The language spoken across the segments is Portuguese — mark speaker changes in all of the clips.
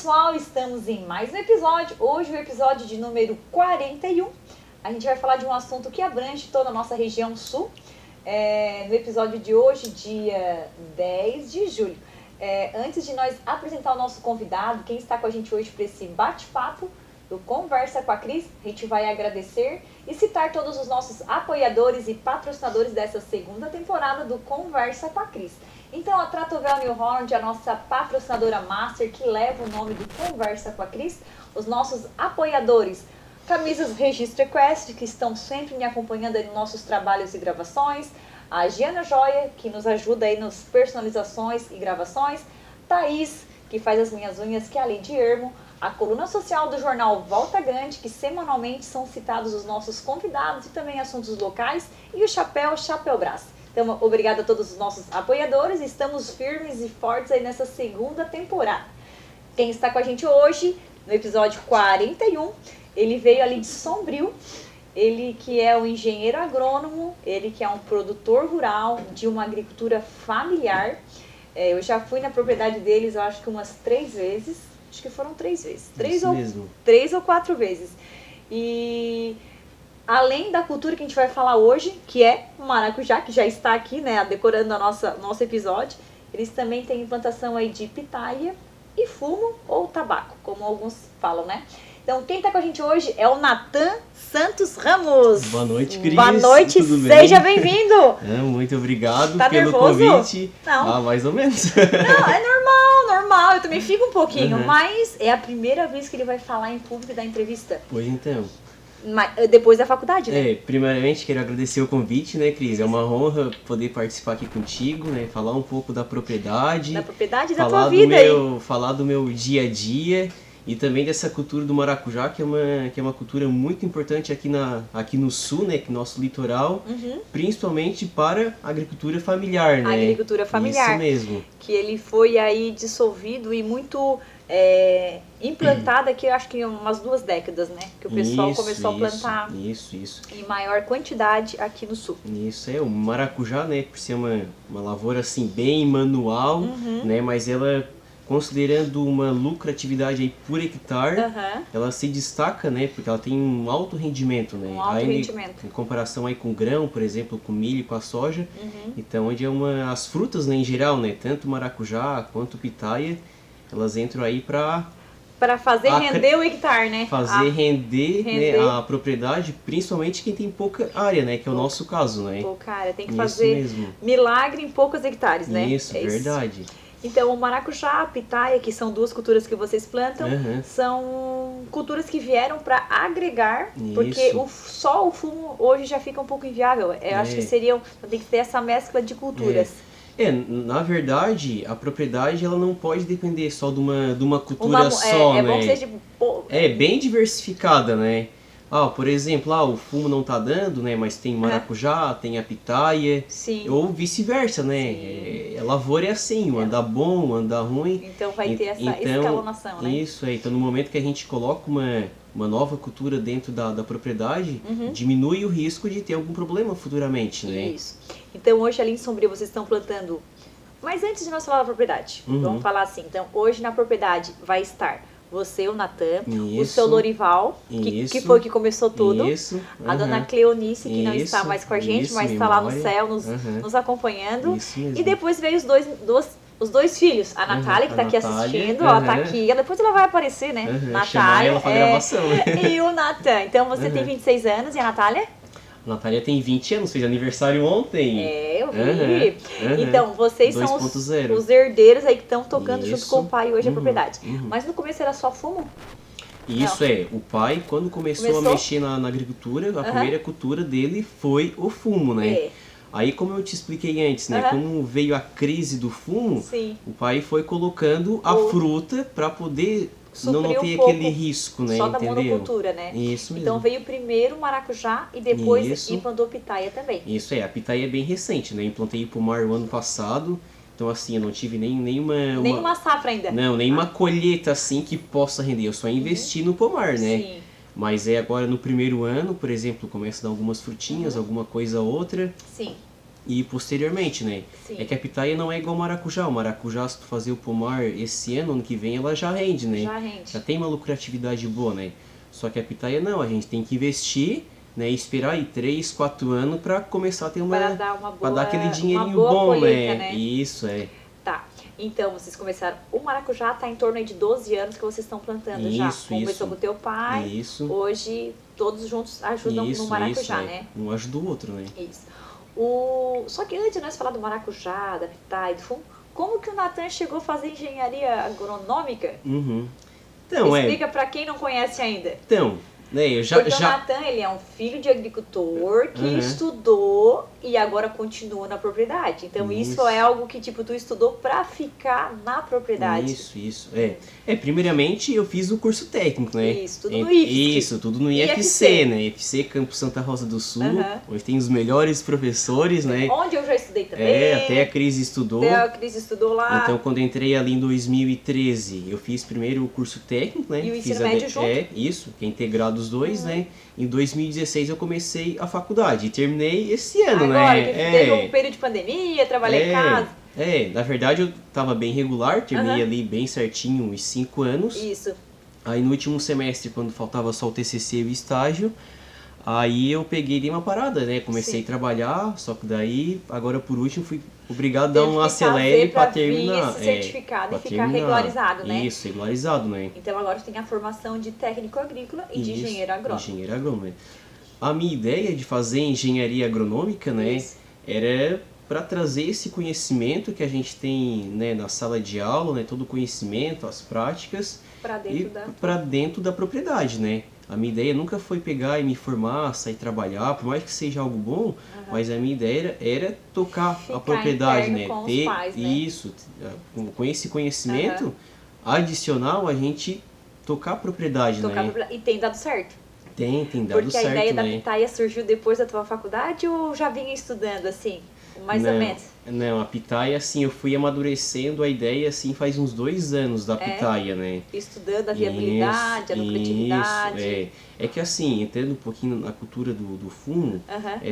Speaker 1: pessoal, estamos em mais um episódio, hoje o episódio de número 41. A gente vai falar de um assunto que abrange toda a nossa região sul. No episódio de hoje, dia 10 de julho. Antes de nós apresentar o nosso convidado, quem está com a gente hoje para esse bate-papo do Conversa com a Cris, a gente vai agradecer e citar todos os nossos apoiadores e patrocinadores dessa segunda temporada do Conversa com a Cris. Então, a Tratovel New Holland, a nossa patrocinadora master que leva o nome do Conversa com a Cris, os nossos apoiadores, Camisas Registro Equestre, que estão sempre me acompanhando aí nos nossos trabalhos e gravações, a Giana Joia, que nos ajuda aí nas personalizações e gravações, Thaís, que faz as minhas unhas, que é a Lady Ermo, a coluna social do jornal Volta Grande, que semanalmente são citados os nossos convidados e também assuntos locais, e o Chapéu Brás. Então, obrigada a todos os nossos apoiadores, estamos firmes e fortes aí nessa segunda temporada. Quem está com a gente hoje, no episódio 41, ele veio ali de Sombrio, ele que é um engenheiro agrônomo, ele que é um produtor rural de uma agricultura familiar. Eu já fui na propriedade deles, eu acho que umas 3 vezes, acho que foram 3 vezes, 3 ou 4 vezes. E além da cultura que a gente vai falar hoje, que é o maracujá, que já está aqui, né, decorando nosso episódio, eles também têm implantação aí de pitaia e fumo ou tabaco, como alguns falam, né? Então, quem está com a gente hoje é o Natan Santos Ramos.
Speaker 2: Boa noite, Cris.
Speaker 1: Boa noite,
Speaker 2: tudo
Speaker 1: seja
Speaker 2: bem?
Speaker 1: bem-vindo.
Speaker 2: Muito obrigado
Speaker 1: Tá
Speaker 2: pelo
Speaker 1: nervoso?
Speaker 2: convite.
Speaker 1: Não.
Speaker 2: Mais ou menos.
Speaker 1: Não, é normal, eu também fico um pouquinho,
Speaker 2: Uhum.
Speaker 1: mas é a primeira vez que ele vai falar em público e dar entrevista.
Speaker 2: Pois então.
Speaker 1: Depois da faculdade, né?
Speaker 2: Primeiramente quero agradecer o convite, né, Cris? É uma honra poder participar aqui contigo, né? Falar um pouco da propriedade.
Speaker 1: Da propriedade da
Speaker 2: falar
Speaker 1: tua vida aí.
Speaker 2: Falar do meu dia a dia e também dessa cultura do maracujá, que é uma cultura muito importante aqui no sul, né? Que nosso litoral, principalmente para a agricultura familiar, né?
Speaker 1: A agricultura familiar.
Speaker 2: Isso mesmo.
Speaker 1: Que ele foi aí dissolvido e muito implantado aqui, eu acho que umas 2 décadas, né? Que o pessoal começou a plantar
Speaker 2: Isso.
Speaker 1: em maior quantidade aqui no sul.
Speaker 2: Isso, o maracujá, né? Por ser uma lavoura assim bem manual, né? Mas ela, considerando uma lucratividade aí por hectare, ela se destaca, né? Porque ela tem um alto rendimento, né?
Speaker 1: Rendimento.
Speaker 2: Em comparação aí com o grão, por exemplo, com o milho, com a soja. Então, onde as frutas, né, em geral, né? Tanto o maracujá quanto o pitaia, elas entram aí para
Speaker 1: fazer render o hectare, né?
Speaker 2: Render. Né, a propriedade, principalmente quem tem pouca área, né? Que é o nosso caso, né?
Speaker 1: Pouca área, tem que
Speaker 2: Isso
Speaker 1: fazer
Speaker 2: mesmo.
Speaker 1: milagre em poucos hectares, né?
Speaker 2: Isso, verdade.
Speaker 1: Então, o maracujá, a pitaia, que são 2 culturas que vocês plantam, são culturas que vieram para agregar, porque só o fumo hoje já fica um pouco inviável. Eu acho que tem que ter essa mescla de culturas.
Speaker 2: Na verdade, a propriedade ela não pode depender só de uma cultura só, né?
Speaker 1: Bom que seja
Speaker 2: bem diversificada, né? Por exemplo, o fumo não tá dando, né? Mas tem maracujá, tem a pitaia.
Speaker 1: Sim.
Speaker 2: Ou vice-versa, né? A lavoura é assim, anda bom, anda ruim.
Speaker 1: Então vai ter essa escalonação, né?
Speaker 2: Isso aí. Então no momento que a gente coloca uma nova cultura dentro da propriedade, diminui o risco de ter algum problema futuramente, né?
Speaker 1: Isso. Então hoje ali em Sombrio vocês estão plantando. Mas antes de nós falar da propriedade, vamos falar assim. Então hoje na propriedade vai estar você, o Natan, o seu Lorival, que foi que começou tudo. A dona Cleonice, que não está mais com a gente, mas está lá no céu nos acompanhando. E depois veio os dois filhos, a Natália, que está aqui assistindo, ela está aqui, depois ela vai aparecer, né? Natália,
Speaker 2: ela pra gravação.
Speaker 1: E o Natan. Então você tem 26 anos e a Natália?
Speaker 2: A Natália tem 20 anos, fez aniversário ontem.
Speaker 1: Eu vi. Então, vocês
Speaker 2: 2.
Speaker 1: são os herdeiros aí que estão tocando junto com o pai hoje a propriedade. Mas no começo era só fumo?
Speaker 2: Isso o pai, quando começou a mexer na agricultura, a primeira cultura dele foi o fumo, né? Aí, como eu te expliquei antes, né? Como veio a crise do fumo, o pai foi colocando a fruta para poder não ter aquele risco, né?
Speaker 1: Só da monocultura, né?
Speaker 2: Isso mesmo.
Speaker 1: Então veio primeiro o maracujá e depois implantou pitaia também.
Speaker 2: Isso a pitaia é bem recente, né? Implantei pomar o ano passado. Então, assim, eu não tive nenhuma
Speaker 1: safra ainda.
Speaker 2: Não, nenhuma colheita assim que possa render. Eu só investi no pomar, né?
Speaker 1: Sim.
Speaker 2: Mas agora no primeiro ano, por exemplo, começa a dar algumas frutinhas, alguma coisa ou outra.
Speaker 1: Sim.
Speaker 2: E posteriormente, né?
Speaker 1: Sim.
Speaker 2: É que a pitaia não é igual ao maracujá. O maracujá, se tu fazer o pomar esse ano que vem, ela já rende, né?
Speaker 1: Já rende.
Speaker 2: Já tem uma lucratividade boa, né? Só que a pitaia não, a gente tem que investir, né? E esperar aí 3, 4 anos pra começar a ter uma...
Speaker 1: Para dar uma boa,
Speaker 2: pra dar aquele dinheirinho
Speaker 1: uma boa
Speaker 2: bom,
Speaker 1: colheita,
Speaker 2: né? Isso, é.
Speaker 1: Tá. Então, vocês começaram... O maracujá tá em torno aí de 12 anos que vocês estão plantando já. Começou com o teu pai.
Speaker 2: Isso.
Speaker 1: Hoje, todos juntos ajudam no maracujá, né?
Speaker 2: Um ajuda o outro, né?
Speaker 1: Isso. Só que antes de nós falar do maracujá, da pitaia, do fumo, como que o Natan chegou a fazer engenharia agronômica?
Speaker 2: Então,
Speaker 1: Explica pra quem não conhece ainda.
Speaker 2: Então, né,
Speaker 1: Porque o Natan, ele é um filho de agricultor que estudou e agora continua na propriedade. Então isso é algo que, tipo, tu estudou pra ficar na propriedade.
Speaker 2: Isso. Primeiramente eu fiz o curso técnico, né?
Speaker 1: Isso, tudo no IFSC.
Speaker 2: Isso, tudo no IFC, né? IFC Campo Santa Rosa do Sul. Hoje tem os melhores professores, né?
Speaker 1: Onde eu já estudei também.
Speaker 2: Até a Cris estudou.
Speaker 1: Até a Cris estudou lá.
Speaker 2: Então quando eu entrei ali em 2013, eu fiz primeiro o curso técnico, né?
Speaker 1: E o ensino médio junto.
Speaker 2: Isso, que é integrado os dois, né? Em 2016 eu comecei a faculdade e terminei esse ano,
Speaker 1: agora,
Speaker 2: né?
Speaker 1: Que teve um período de pandemia, trabalhei em casa.
Speaker 2: Na verdade eu tava bem regular, terminei ali bem certinho uns 5 anos.
Speaker 1: Isso.
Speaker 2: Aí no último semestre, quando faltava só o TCC e o estágio, aí eu peguei e dei uma parada, né? Comecei a trabalhar, só que daí, agora por último, fui obrigado a dar um acelere pra terminar.
Speaker 1: Esse certificado e ficar regularizado, né?
Speaker 2: Isso, regularizado, né?
Speaker 1: Então agora você tem a formação de técnico agrícola e de engenheiro agrônomo.
Speaker 2: Engenheiro agrônomo. A minha ideia de fazer engenharia agronômica, né, era para trazer esse conhecimento que a gente tem, né, na sala de aula, né, todo o conhecimento, as práticas, para dentro da propriedade, né? A minha ideia nunca foi pegar e me formar, sair trabalhar, por mais que seja algo bom, mas a minha ideia era tocar a propriedade, né?
Speaker 1: Ter pais, né?
Speaker 2: Isso, com esse conhecimento adicional, a gente tocar a propriedade, né?
Speaker 1: E tem dado certo?
Speaker 2: Tem dado certo,
Speaker 1: Porque a ideia da pitaia surgiu depois da tua faculdade ou já vinha estudando, assim, mais ou menos?
Speaker 2: Não, a pitaia, assim, eu fui amadurecendo a ideia, assim, faz uns 2 anos da pitaia, né?
Speaker 1: Estudando a viabilidade, a lucratividade.
Speaker 2: Isso, é que, assim, entrando um pouquinho na cultura do fumo,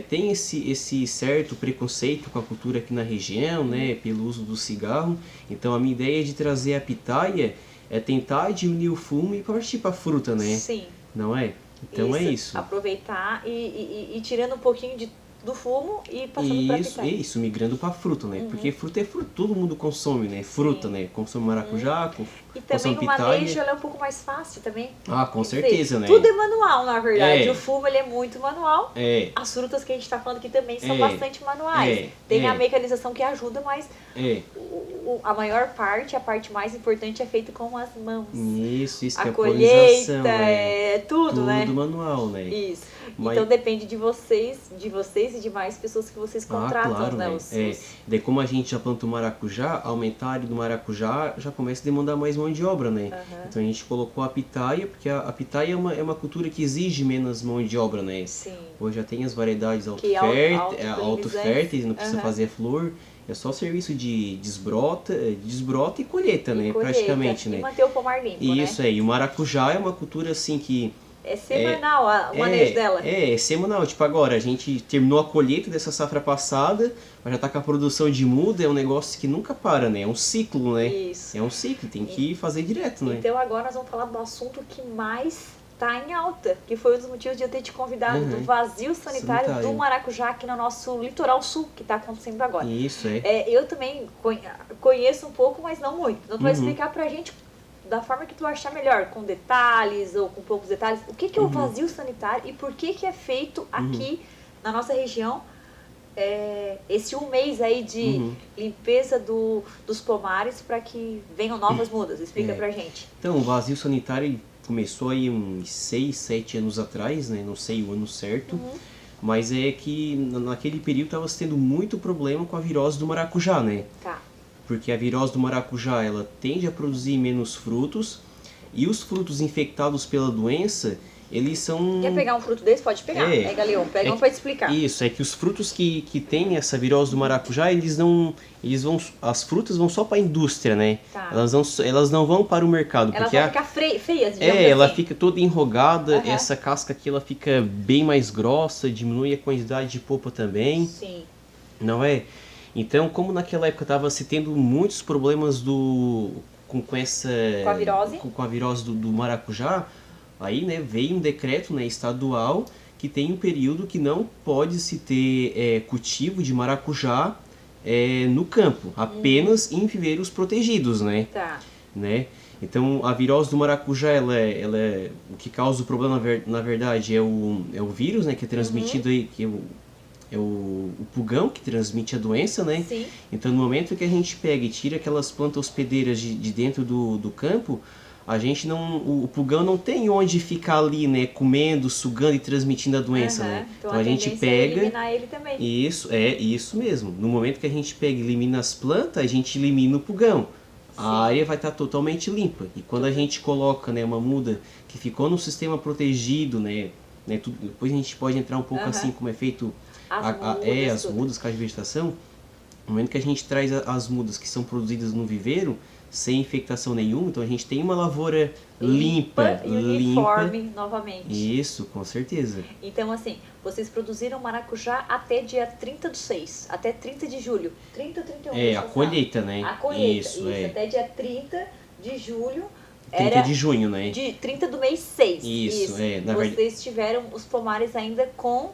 Speaker 2: tem esse certo preconceito com a cultura aqui na região, né? Pelo uso do cigarro. Então, a minha ideia de trazer a pitaia é tentar diminuir o fumo e partir para a fruta, né?
Speaker 1: Sim.
Speaker 2: Não é? Então é isso.
Speaker 1: Aproveitar e tirando um pouquinho do fumo e passando para pitaia.
Speaker 2: Isso, migrando para fruta, né? Porque fruta é fruta, todo mundo consome, né? Fruta, né? Consome maracujá,
Speaker 1: e também o manejo ela é um pouco mais fácil também.
Speaker 2: Ah, com certeza, né?
Speaker 1: Tudo é manual, na verdade. O fumo ele é muito manual. As frutas que a gente está falando aqui também são bastante manuais. Tem a mecanização que ajuda, mas a maior parte, a parte mais importante é feita com as mãos.
Speaker 2: Isso,
Speaker 1: a
Speaker 2: que é
Speaker 1: colheita, tudo, né?
Speaker 2: Tudo manual, né?
Speaker 1: Isso. Então depende de vocês e de mais pessoas que vocês contratam,
Speaker 2: claro,
Speaker 1: né?
Speaker 2: Daí como a gente já plantou maracujá, aumentar a área do maracujá já começa a demandar mais mão de obra, né? Então a gente colocou a pitaia, porque a pitaia é uma cultura que exige menos mão de obra, né?
Speaker 1: Sim.
Speaker 2: Hoje já tem as variedades autoférteis, não precisa fazer flor. É só serviço de desbrota e colheita, né? Praticamente, né?
Speaker 1: E manter o pomar limpo,
Speaker 2: Isso aí. E o maracujá é uma cultura assim que...
Speaker 1: É semanal o manejo dela.
Speaker 2: É semanal. Tipo, agora, a gente terminou a colheita dessa safra passada, mas já tá com a produção de muda, é um negócio que nunca para, né? É um ciclo, né?
Speaker 1: Isso.
Speaker 2: É um ciclo, tem que fazer direto, né?
Speaker 1: Então agora nós vamos falar do assunto que mais tá em alta, que foi um dos motivos de eu ter te convidado, do vazio sanitário do maracujá aqui no nosso litoral sul, que tá acontecendo agora.
Speaker 2: Isso,
Speaker 1: eu também conheço um pouco, mas não muito. Então tu vai explicar pra gente da forma que tu achar melhor, com detalhes ou com poucos detalhes, o que é o vazio sanitário e por que é feito aqui na nossa região esse um mês aí de limpeza dos pomares para que venham novas mudas. Explica pra gente.
Speaker 2: Então, o vazio sanitário começou aí uns 6, 7 anos atrás, né? Não sei o ano certo, mas é que naquele período estava tendo muito problema com a virose do maracujá, né?
Speaker 1: Tá.
Speaker 2: Porque a virose do maracujá, ela tende a produzir menos frutos, e os frutos infectados pela doença, eles são...
Speaker 1: Quer pegar um fruto desse? Pode pegar. Pega, Leon. Pega um pra te explicar.
Speaker 2: Isso, é que os frutos que tem essa virose do maracujá, as frutas vão só para a indústria, né?
Speaker 1: Tá.
Speaker 2: Elas não vão para o mercado.
Speaker 1: Elas
Speaker 2: porque
Speaker 1: vão ficar feias, digamos
Speaker 2: ela
Speaker 1: assim.
Speaker 2: fica toda enrugada, essa casca aqui ela fica bem mais grossa, diminui a quantidade de polpa também.
Speaker 1: Sim.
Speaker 2: Não é? Então, como naquela época estava se tendo muitos problemas com a virose do maracujá, aí, né, veio um decreto, né, estadual que tem um período que não pode se ter cultivo de maracujá no campo, apenas em viveiros protegidos, né?
Speaker 1: Tá.
Speaker 2: Né? Então, a virose do maracujá, o que causa o problema, na verdade, é o vírus, né, que é transmitido aí, que é o pulgão que transmite a doença, né?
Speaker 1: Sim.
Speaker 2: Então, no momento que a gente pega e tira aquelas plantas hospedeiras de dentro do campo, a gente o pulgão não tem onde ficar ali, né, comendo, sugando e transmitindo a doença, né?
Speaker 1: Então a gente pega, é eliminar ele também.
Speaker 2: Isso mesmo. No momento que a gente pega e elimina as plantas, a gente elimina o pulgão. A área vai estar totalmente limpa. E quando a gente coloca, né, uma muda que ficou no sistema protegido, né, depois a gente pode entrar um pouco assim como é feito as mudas com a vegetação. No momento que a gente traz as mudas que são produzidas no viveiro, sem infectação nenhuma, então a gente tem uma lavoura limpa
Speaker 1: e uniforme novamente.
Speaker 2: Isso, com certeza.
Speaker 1: Então, assim, vocês produziram maracujá até dia 30/6, até 30 de julho. 30 ou 31?
Speaker 2: A colheita, né?
Speaker 1: A colheita, isso. Até dia 30 de julho.
Speaker 2: 30 de junho, né?
Speaker 1: De 30 do mês 6.
Speaker 2: Isso.
Speaker 1: Vocês tiveram os pomares ainda com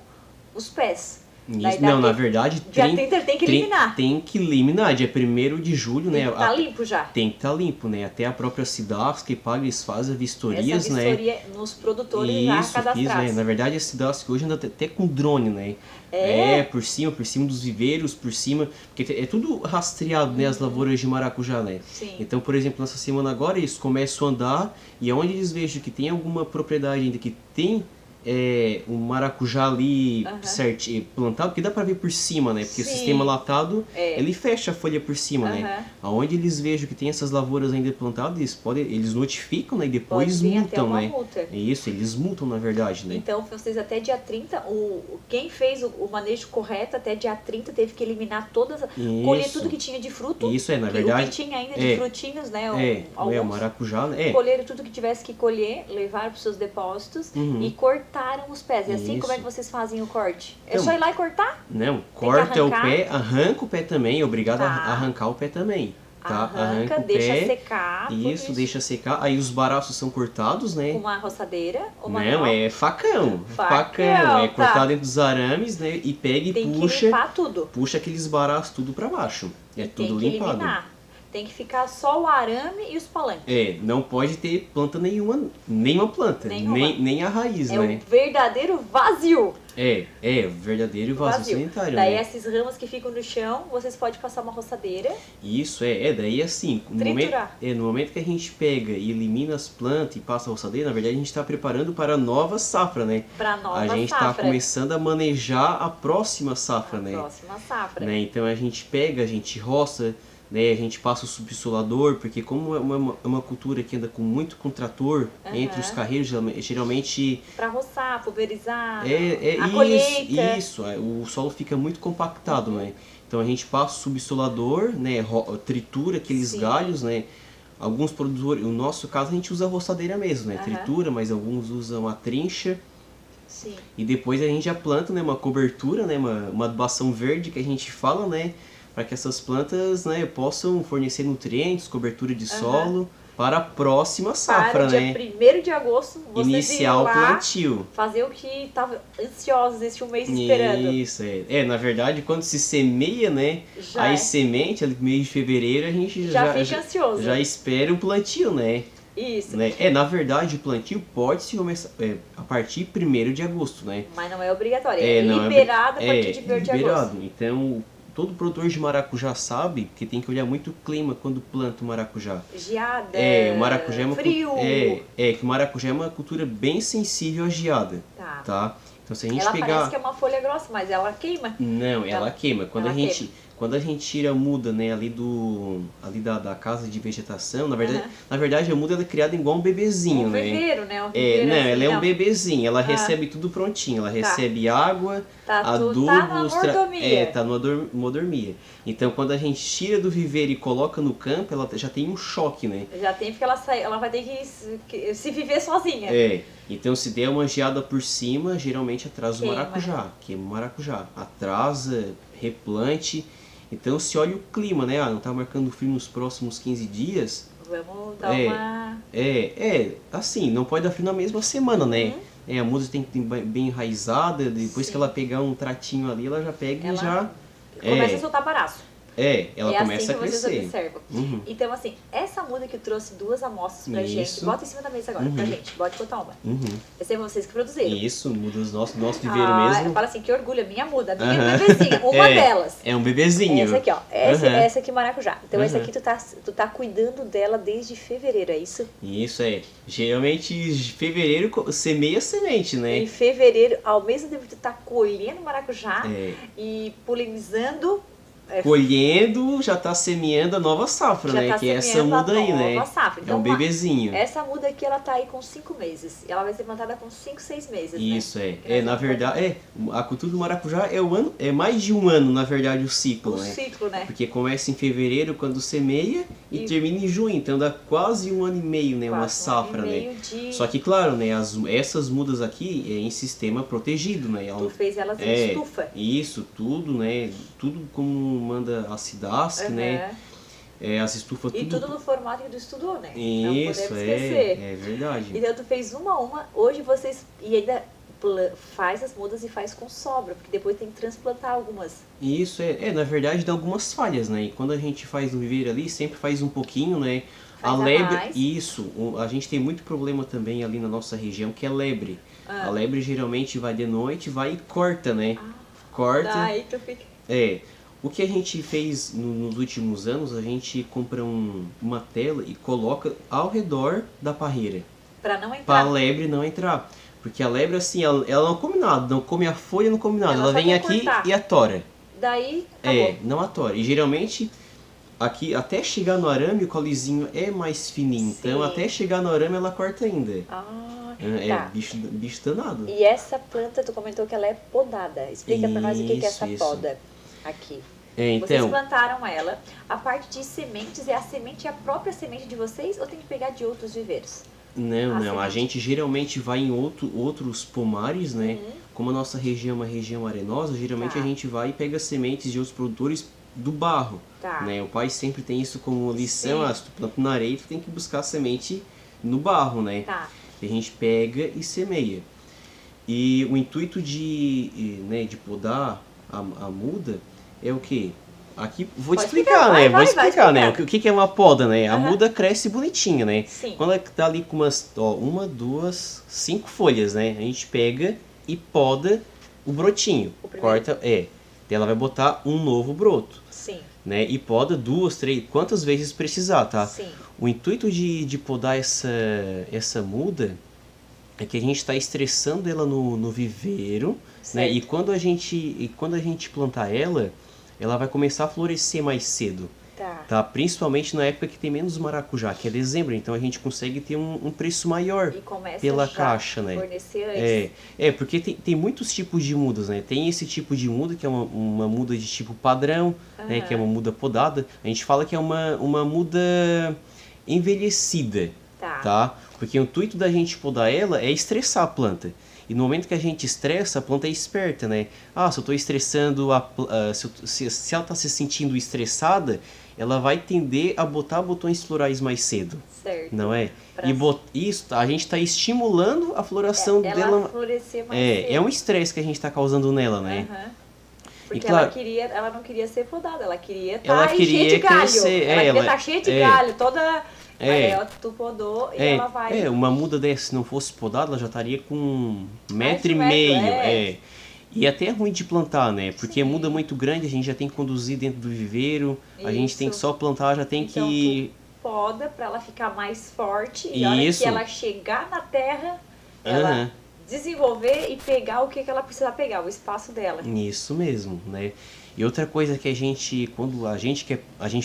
Speaker 1: os pés.
Speaker 2: Não, na verdade,
Speaker 1: dia 30 tem que eliminar.
Speaker 2: Tem que eliminar, dia 1º de julho, né?
Speaker 1: Tá limpo já.
Speaker 2: Tem que estar limpo, né? Até a própria Cidasc e Paga, eles fazem vistorias,
Speaker 1: né? Essa vistoria nos produtores já cadastrados.
Speaker 2: Na verdade, a Cidasc hoje anda até com drone, né? Por cima dos viveiros, por cima, porque é tudo rastreado, né? As lavouras de maracujá, né?
Speaker 1: Sim.
Speaker 2: Então, por exemplo, nessa semana agora, eles começam a andar e onde eles vejam que tem alguma propriedade ainda que tem um maracujá ali certinho, plantado, porque dá pra ver por cima, né? Porque o sistema latado, ele fecha a folha por cima, né? Aonde eles vejam que tem essas lavouras ainda plantadas, eles notificam, né? E depois multam, né? Isso, eles multam, na verdade, né?
Speaker 1: Então, vocês até dia 30, quem fez o manejo correto até dia 30 teve que eliminar colher tudo que tinha de fruto.
Speaker 2: Isso, na verdade.
Speaker 1: O que tinha ainda de frutinhos, né?
Speaker 2: O maracujá, né?
Speaker 1: Colheram tudo que tivesse que colher, levaram para os seus depósitos e cortaram os pés. E assim, como é que vocês fazem o corte? É só ir lá e cortar?
Speaker 2: Não, corta o pé, arranca o pé também, é obrigado a arrancar o pé também. Tá?
Speaker 1: Arranca, deixa secar.
Speaker 2: Isso, deixa secar. Aí os baraços são cortados, né?
Speaker 1: Com uma roçadeira?
Speaker 2: Não, é facão. É cortado dentro dos arames, né? E pega e puxa.
Speaker 1: Que limpar tudo.
Speaker 2: Puxa aqueles baraços tudo pra baixo. Tudo limpado.
Speaker 1: Eliminar. Tem que ficar só o arame e os palanques.
Speaker 2: Não pode ter planta nenhuma planta, nem a raiz, né?
Speaker 1: É um verdadeiro vazio.
Speaker 2: Verdadeiro vazio sanitário.
Speaker 1: Daí essas ramas que ficam no chão, vocês podem passar uma roçadeira.
Speaker 2: Isso, daí assim, no momento que a gente pega e elimina as plantas e passa a roçadeira, na verdade a gente está preparando para a nova safra, né?
Speaker 1: Para a nova safra.
Speaker 2: A gente está começando a manejar a próxima safra, né?
Speaker 1: Próxima safra.
Speaker 2: Né? Então a gente pega, a gente roça, né? A gente passa o subsolador, porque como é uma cultura que anda muito com trator entre os carreiros, geralmente...
Speaker 1: Para roçar, pulverizar, a colheita.
Speaker 2: Isso, o solo fica muito compactado, né? Então a gente passa o subsolador, né? Tritura aqueles galhos, né? Alguns produtores, no nosso caso a gente usa a roçadeira mesmo, né? Tritura, mas alguns usam a trincha.
Speaker 1: Sim.
Speaker 2: E depois a gente já planta, né? Uma cobertura, né? Uma adubação verde que a gente fala, né? Para que essas plantas, né, possam fornecer nutrientes, cobertura de solo para a próxima safra, né?
Speaker 1: Para dia 1º de agosto, vocês
Speaker 2: iniciar o plantio.
Speaker 1: Fazer o que estava ansiosos este mês esperando.
Speaker 2: Isso, na verdade, quando se semeia, né, semente, ali mês de fevereiro, a gente
Speaker 1: já fica ansioso.
Speaker 2: Já espera o plantio, né?
Speaker 1: Isso.
Speaker 2: Né? Na verdade, o plantio pode se começar a partir de 1º de agosto, né?
Speaker 1: Mas não é obrigatório, é liberado a partir de 1º de agosto.
Speaker 2: Então, todo produtor de maracujá sabe que tem que olhar muito o clima quando planta o maracujá.
Speaker 1: Geada,
Speaker 2: o maracujá é
Speaker 1: frio.
Speaker 2: Que o maracujá é uma cultura bem sensível à geada. Tá? Então, se a gente
Speaker 1: parece que é uma folha grossa, mas ela queima.
Speaker 2: Não, ela queima. Quando a gente tira a muda, né, ali da casa de vegetação, na verdade a muda ela é criada igual um bebezinho, né?
Speaker 1: Viveiro, né?
Speaker 2: Ela é um bebezinho, ela recebe tudo prontinho, ela recebe água, adubo, tá numa mordomia. Então quando a gente tira do viveiro e coloca no campo, ela já tem um choque, né?
Speaker 1: Já tem, porque ela vai ter que se viver sozinha.
Speaker 2: Então se der uma geada por cima, geralmente atrasa o maracujá, queima o maracujá, atrasa, replante. Então se olha o clima, né? Não tá marcando frio nos próximos 15 dias.
Speaker 1: Vamos dar uma...
Speaker 2: Assim, não pode dar frio na mesma semana, né? A muda tem que ter bem enraizada, depois que ela pegar um tratinho ali, ela já pega e já...
Speaker 1: Começa a soltar baraço.
Speaker 2: Ela começa
Speaker 1: assim
Speaker 2: a crescer.
Speaker 1: Vocês observam. Então, assim, essa muda que eu trouxe 2 amostras pra gente, bota em cima da mesa agora, pra gente, pode botar uma. Esse é vocês que produziram.
Speaker 2: Isso, mudas nosso viveiro mesmo.
Speaker 1: Fala assim, que orgulho, a minha muda, a minha bebezinha, uma delas.
Speaker 2: É um bebezinho.
Speaker 1: Essa aqui, ó, essa aqui maracujá. Então essa aqui tu tá cuidando dela desde fevereiro, é isso?
Speaker 2: Isso, geralmente fevereiro semeia semente, né?
Speaker 1: Em fevereiro, ao mesmo tempo que tu tá colhendo maracujá e polinizando...
Speaker 2: Colhendo, já tá semeando a nova safra, né? Que é essa muda aí, né?
Speaker 1: Safra.
Speaker 2: Então, é um bebezinho.
Speaker 1: Essa muda aqui, ela tá aí com 5 meses. Ela vai ser plantada com 5, 6 meses,
Speaker 2: Isso, né? Na verdade, a cultura do maracujá é mais de um ano, na verdade, o ciclo, né?
Speaker 1: O ciclo, né?
Speaker 2: Porque começa em fevereiro, quando semeia, e termina em junho. Então, dá quase 1 ano e meio, né? Uma safra, né? Só que, claro, né? Essas mudas aqui é em sistema protegido, né?
Speaker 1: Tu fez elas em estufa.
Speaker 2: Isso, tudo, né? Tudo como manda a SIDASC, né? As estufas tudo...
Speaker 1: E tudo no formato que tu estudou, né?
Speaker 2: Isso,
Speaker 1: não podemos esquecer.
Speaker 2: É verdade.
Speaker 1: Então tu fez uma a uma, hoje vocês... E ainda faz as mudas e faz com sobra, porque depois tem que transplantar algumas.
Speaker 2: Isso, na verdade dá algumas falhas, né? E quando a gente faz no viveiro ali, sempre faz um pouquinho, né? A lebre, a gente tem muito problema também ali na nossa região, que é lebre. A lebre geralmente vai de noite, vai e corta, né? Corta.
Speaker 1: Daí tu fica...
Speaker 2: O que a gente fez nos últimos anos, a gente compra uma tela e coloca ao redor da parreira.
Speaker 1: Pra não entrar.
Speaker 2: Pra a lebre não entrar. Porque a lebre, assim, ela não come nada, não come a folha, não come nada. Ela vem aqui e atora.
Speaker 1: Daí, acabou.
Speaker 2: Não atora. E geralmente, aqui, até chegar no arame, o caulezinho é mais fininho. Sim. Então, até chegar no arame, ela corta ainda. Bicho danado.
Speaker 1: E essa planta, tu comentou que ela é podada. Explica pra nós o que é essa poda aqui.
Speaker 2: Então,
Speaker 1: vocês plantaram ela. A parte de sementes, a semente é a própria semente de vocês ou tem que pegar de outros viveiros?
Speaker 2: Não. A gente geralmente vai em outros pomares, né? Como a nossa região é uma região arenosa, geralmente a gente vai e pega sementes de outros produtores do barro. Né? O pai sempre tem isso como lição. Se tu planta na areia, tu tem que buscar semente no barro, né? A gente pega e semeia. E o intuito de podar a muda é o quê? Aqui, vou te explicar, né? Vou explicar, né? O que é uma poda, né? A muda cresce bonitinha, né?
Speaker 1: Sim.
Speaker 2: Quando ela tá ali com umas, 1, 2, 5 folhas, né? A gente pega e poda o brotinho. Corta, ela vai botar um novo broto.
Speaker 1: Sim.
Speaker 2: Né? E poda 2, 3, quantas vezes precisar, tá?
Speaker 1: Sim.
Speaker 2: O intuito de podar essa muda é que a gente está estressando ela no viveiro, né? E quando a gente plantar ela vai começar a florescer mais cedo. Tá? Principalmente na época que tem menos maracujá, que é dezembro, então a gente consegue ter um preço maior pela caixa, né? Porque tem muitos tipos de mudas, né? Tem esse tipo de muda que é uma muda de tipo padrão, né? Que é uma muda podada. A gente fala que é uma muda envelhecida, tá? Porque o intuito da gente podar ela é estressar a planta. E no momento que a gente estressa, a planta é esperta, né? Se eu estou estressando, se ela está se sentindo estressada, ela vai tender a botar botões florais mais cedo.
Speaker 1: Certo.
Speaker 2: Não é? Isso, a gente está estimulando a floração dela.
Speaker 1: Ela florescer mais cedo.
Speaker 2: É um estresse que a gente está causando nela, né?
Speaker 1: Porque ela não queria ser podada, ela queria estar cheia de galho. Ela queria estar cheia de galho, toda... tu podou e ela vai...
Speaker 2: Uma muda dessa, se não fosse podada, ela já estaria com 1,5 m. E até é ruim de plantar, né? Porque muda muito grande, a gente já tem que conduzir dentro do viveiro, a gente tem que só plantar, já tem que...
Speaker 1: Tu poda pra ela ficar mais forte e a hora que ela chegar na terra, ela desenvolver e pegar o que ela precisa pegar, o espaço dela.
Speaker 2: Isso mesmo, né? E outra coisa que quando a gente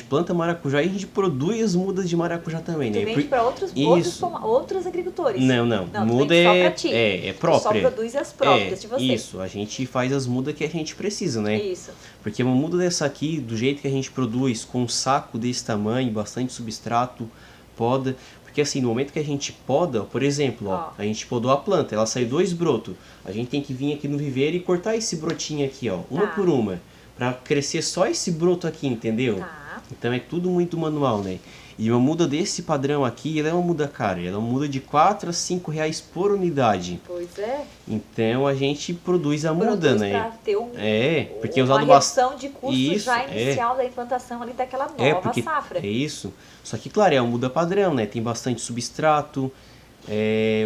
Speaker 2: planta maracujá, a gente produz mudas de maracujá também, né?
Speaker 1: Vende para outros agricultores.
Speaker 2: Não. Muda
Speaker 1: só pra ti.
Speaker 2: É própria.
Speaker 1: Tu só produz as próprias de você.
Speaker 2: Isso, a gente faz as mudas que a gente precisa, né?
Speaker 1: Isso.
Speaker 2: Porque uma muda dessa aqui, do jeito que a gente produz, com um saco desse tamanho, bastante substrato, poda. Porque assim, no momento que a gente poda, por exemplo, a gente podou a planta, ela saiu 2 brotos. A gente tem que vir aqui no viveiro e cortar esse brotinho aqui, uma por uma. para crescer só esse broto aqui, entendeu?
Speaker 1: Tá.
Speaker 2: Então é tudo muito manual, né? E uma muda desse padrão aqui, ela é uma muda cara. Ela é uma muda de 4 a 5 reais por unidade.
Speaker 1: Pois é.
Speaker 2: Então a gente produz a muda, né?
Speaker 1: Pra ter
Speaker 2: porque
Speaker 1: uma redução de custo
Speaker 2: isso,
Speaker 1: já inicial da implantação ali daquela nova safra.
Speaker 2: É isso. Só que, claro, é uma muda padrão, né? Tem bastante substrato.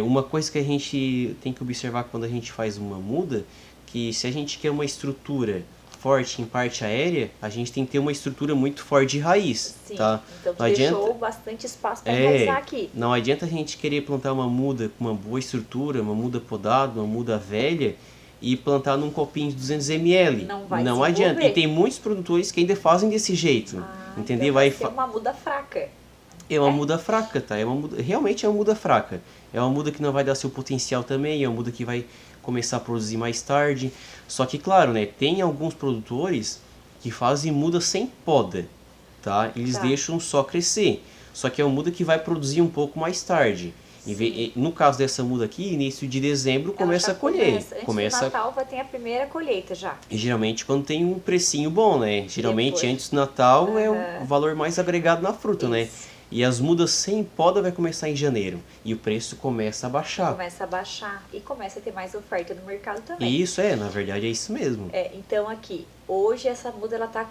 Speaker 2: Uma coisa que a gente tem que observar quando a gente faz uma muda, que se a gente quer uma estrutura forte em parte aérea, a gente tem que ter uma estrutura muito forte de raiz.
Speaker 1: Sim,
Speaker 2: tá?
Speaker 1: então tu deixou bastante espaço para enraizar aqui.
Speaker 2: Não adianta a gente querer plantar uma muda com uma boa estrutura, uma muda podada, uma muda velha, e plantar num copinho de 200 ml. Não adianta. E tem muitos produtores que ainda fazem desse jeito. Entendeu?
Speaker 1: Então vai ser uma muda fraca.
Speaker 2: É uma muda fraca, tá? Realmente é uma muda fraca. É uma muda que não vai dar seu potencial também, é uma muda que vai começar a produzir mais tarde. Só que, claro, né, tem alguns produtores que fazem muda sem poda, tá? Eles deixam só crescer. Só que é uma muda que vai produzir um pouco mais tarde. No caso dessa muda aqui, início de dezembro, começa a colher.
Speaker 1: Antes do Natal vai ter a primeira colheita já.
Speaker 2: E geralmente quando tem um precinho bom, né? Geralmente antes do Natal é o valor mais agregado na fruta, né? E as mudas sem poda vai começar em janeiro. E o preço começa a baixar.
Speaker 1: Começa a baixar. E começa a ter mais oferta no mercado também.
Speaker 2: Isso, na verdade é isso mesmo.
Speaker 1: Então aqui, hoje essa muda ela tá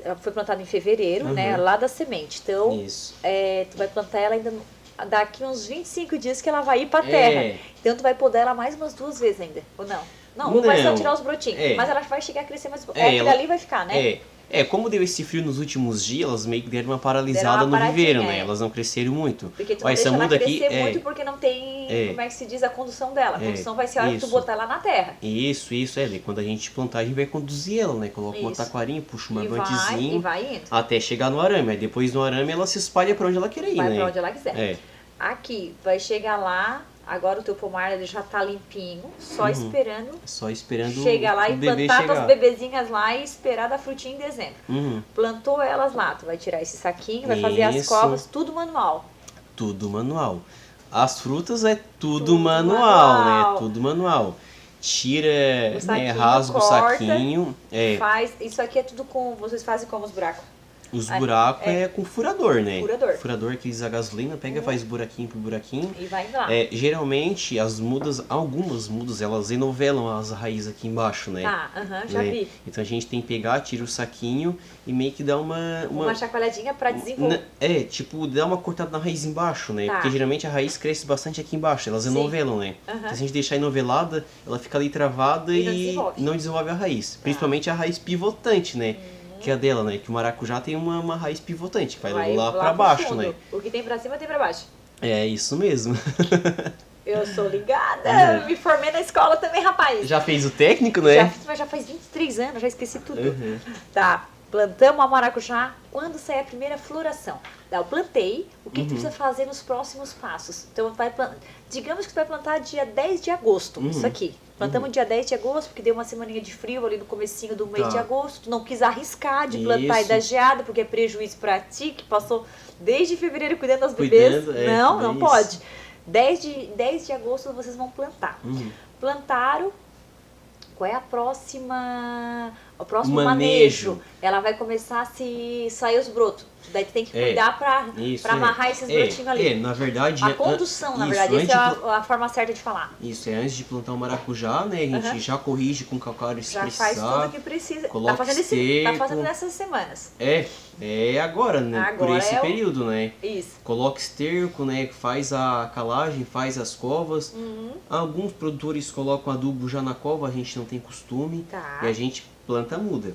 Speaker 1: ela foi plantada em fevereiro, né? Lá da semente. Então, tu vai plantar ela ainda daqui uns 25 dias que ela vai ir pra terra. Então tu vai podar ela mais umas 2 vezes ainda, ou não? Não vai só tirar os brotinhos, mas ela vai chegar a crescer mais. Aquilo ali vai ficar, né?
Speaker 2: Como deu esse frio nos últimos dias, elas meio que deram uma paralisada no viveiro, né? Elas não cresceram muito.
Speaker 1: Porque tu não deixa ela crescer muito porque não tem, como é que se diz, a condução dela. A condução vai ser a hora que tu botar ela na terra.
Speaker 2: Isso. Quando a gente plantar, a gente vai conduzir ela, né? Coloca uma taquarinha, puxa um barbantezinho.
Speaker 1: E vai indo.
Speaker 2: Até chegar no arame. Aí depois no arame ela se espalha pra onde ela querer ir, né?
Speaker 1: Vai pra onde ela quiser. Aqui, vai chegar lá. Agora o teu pomar ele já tá limpinho, só esperando chegar lá e plantar tuas bebezinhas lá e esperar da frutinha em dezembro. Plantou elas lá, tu vai tirar esse saquinho, vai fazer as covas, tudo manual.
Speaker 2: Tudo manual. As frutas é tudo manual, né? Tudo manual. Tira, rasga o saquinho.
Speaker 1: Faz, isso aqui é tudo vocês fazem como os buracos?
Speaker 2: Os buracos com furador, né?
Speaker 1: Furador
Speaker 2: que diz a gasolina, pega, faz buraquinho por buraquinho.
Speaker 1: E vai lá.
Speaker 2: Geralmente, algumas mudas, elas enovelam as raízes aqui embaixo, né?
Speaker 1: Já vi.
Speaker 2: Então a gente tem que pegar, tira o saquinho e meio que dá uma
Speaker 1: chacoalhadinha pra desenvolver.
Speaker 2: Dá uma cortada na raiz embaixo, né? Porque geralmente a raiz cresce bastante aqui embaixo, elas enovelam, né? Então, se a gente deixar enovelada, ela fica ali travada e não desenvolve a raiz. Principalmente a raiz pivotante, né? Que é a dela, né? Que o maracujá tem uma raiz pivotante, que vai lá pra baixo, né?
Speaker 1: O que tem pra cima tem pra baixo.
Speaker 2: É isso mesmo.
Speaker 1: Eu sou ligada, me formei na escola também, rapaz.
Speaker 2: Já fez o técnico, né?
Speaker 1: Já faz 23 anos, já esqueci tudo. Tá, plantamos a maracujá quando sair a primeira floração. Eu plantei, o que tu precisa fazer nos próximos passos? Então, digamos que tu vai plantar dia 10 de agosto, isso aqui. Plantamos dia 10 de agosto, porque deu uma semaninha de frio ali no comecinho do mês de agosto. Tu não quis arriscar de plantar e dar geada, porque é prejuízo pra ti, que passou desde fevereiro cuidando das bebês. Não pode. 10 de agosto vocês vão plantar. Plantaram. Qual é o próximo manejo? Ela vai começar a sair os brotos. Daí tu tem que cuidar pra amarrar esses brotinhos ali.
Speaker 2: Na verdade...
Speaker 1: A condução, na verdade, essa é a forma certa de falar.
Speaker 2: Isso, antes de plantar o maracujá, né? A gente já corrige com calcário se precisar.
Speaker 1: Já faz tudo que precisa.
Speaker 2: Coloca
Speaker 1: tá fazendo nessas semanas.
Speaker 2: Agora, né? Por esse período, né?
Speaker 1: Isso.
Speaker 2: Coloca esterco, né? Faz a calagem, faz as covas. Alguns produtores colocam adubo já na cova, a gente não tem costume. E a gente planta a muda.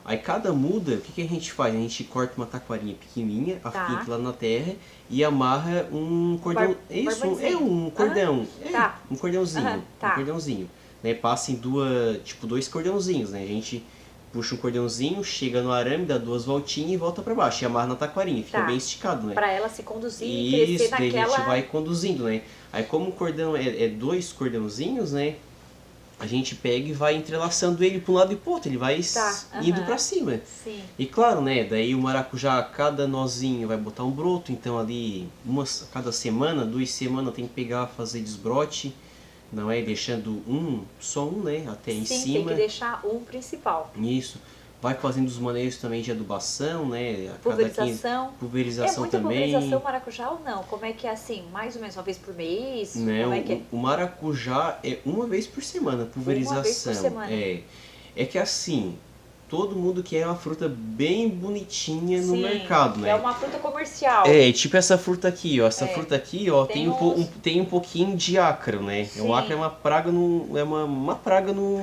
Speaker 2: Aí cada muda, o que a gente faz? A gente corta uma taquarinha pequenininha, afinca lá na terra e amarra um cordão. Um cordão. Um cordãozinho. Um cordãozinho. Né? Passa em dois cordãozinhos, né? A gente puxa um cordãozinho, chega no arame, dá 2 voltinhas e volta pra baixo. E amarra na taquarinha, fica bem esticado, né?
Speaker 1: Pra ela se conduzir e crescer naquela...
Speaker 2: Isso, daí a gente vai conduzindo, né? Aí como o cordão é 2 cordãozinhos, né? A gente pega e vai entrelaçando ele para um lado e pro outro, ele vai indo para cima.
Speaker 1: Sim.
Speaker 2: E claro, né, daí o maracujá, cada nozinho vai botar um broto, então ali, cada semana, 2 semanas tem que pegar, fazer desbrote, não é deixando só um, né, até em cima.
Speaker 1: Sim, tem que deixar um principal.
Speaker 2: Isso. vai fazendo os manejos também de adubação, né?
Speaker 1: Pulverização.
Speaker 2: Pulverização
Speaker 1: muita
Speaker 2: também.
Speaker 1: Pulverização maracujá ou não? Como é que é assim? Mais ou menos uma vez por mês?
Speaker 2: Não,
Speaker 1: Como é que é?
Speaker 2: o maracujá é uma vez por semana, pulverização.
Speaker 1: Uma vez por semana.
Speaker 2: É que assim, todo mundo quer uma fruta bem bonitinha no mercado, né?
Speaker 1: É uma fruta comercial.
Speaker 2: Tipo essa fruta aqui, ó. Essa fruta aqui, ó, tem um pouquinho de ácaro, né? Sim. O ácaro é uma praga uma praga no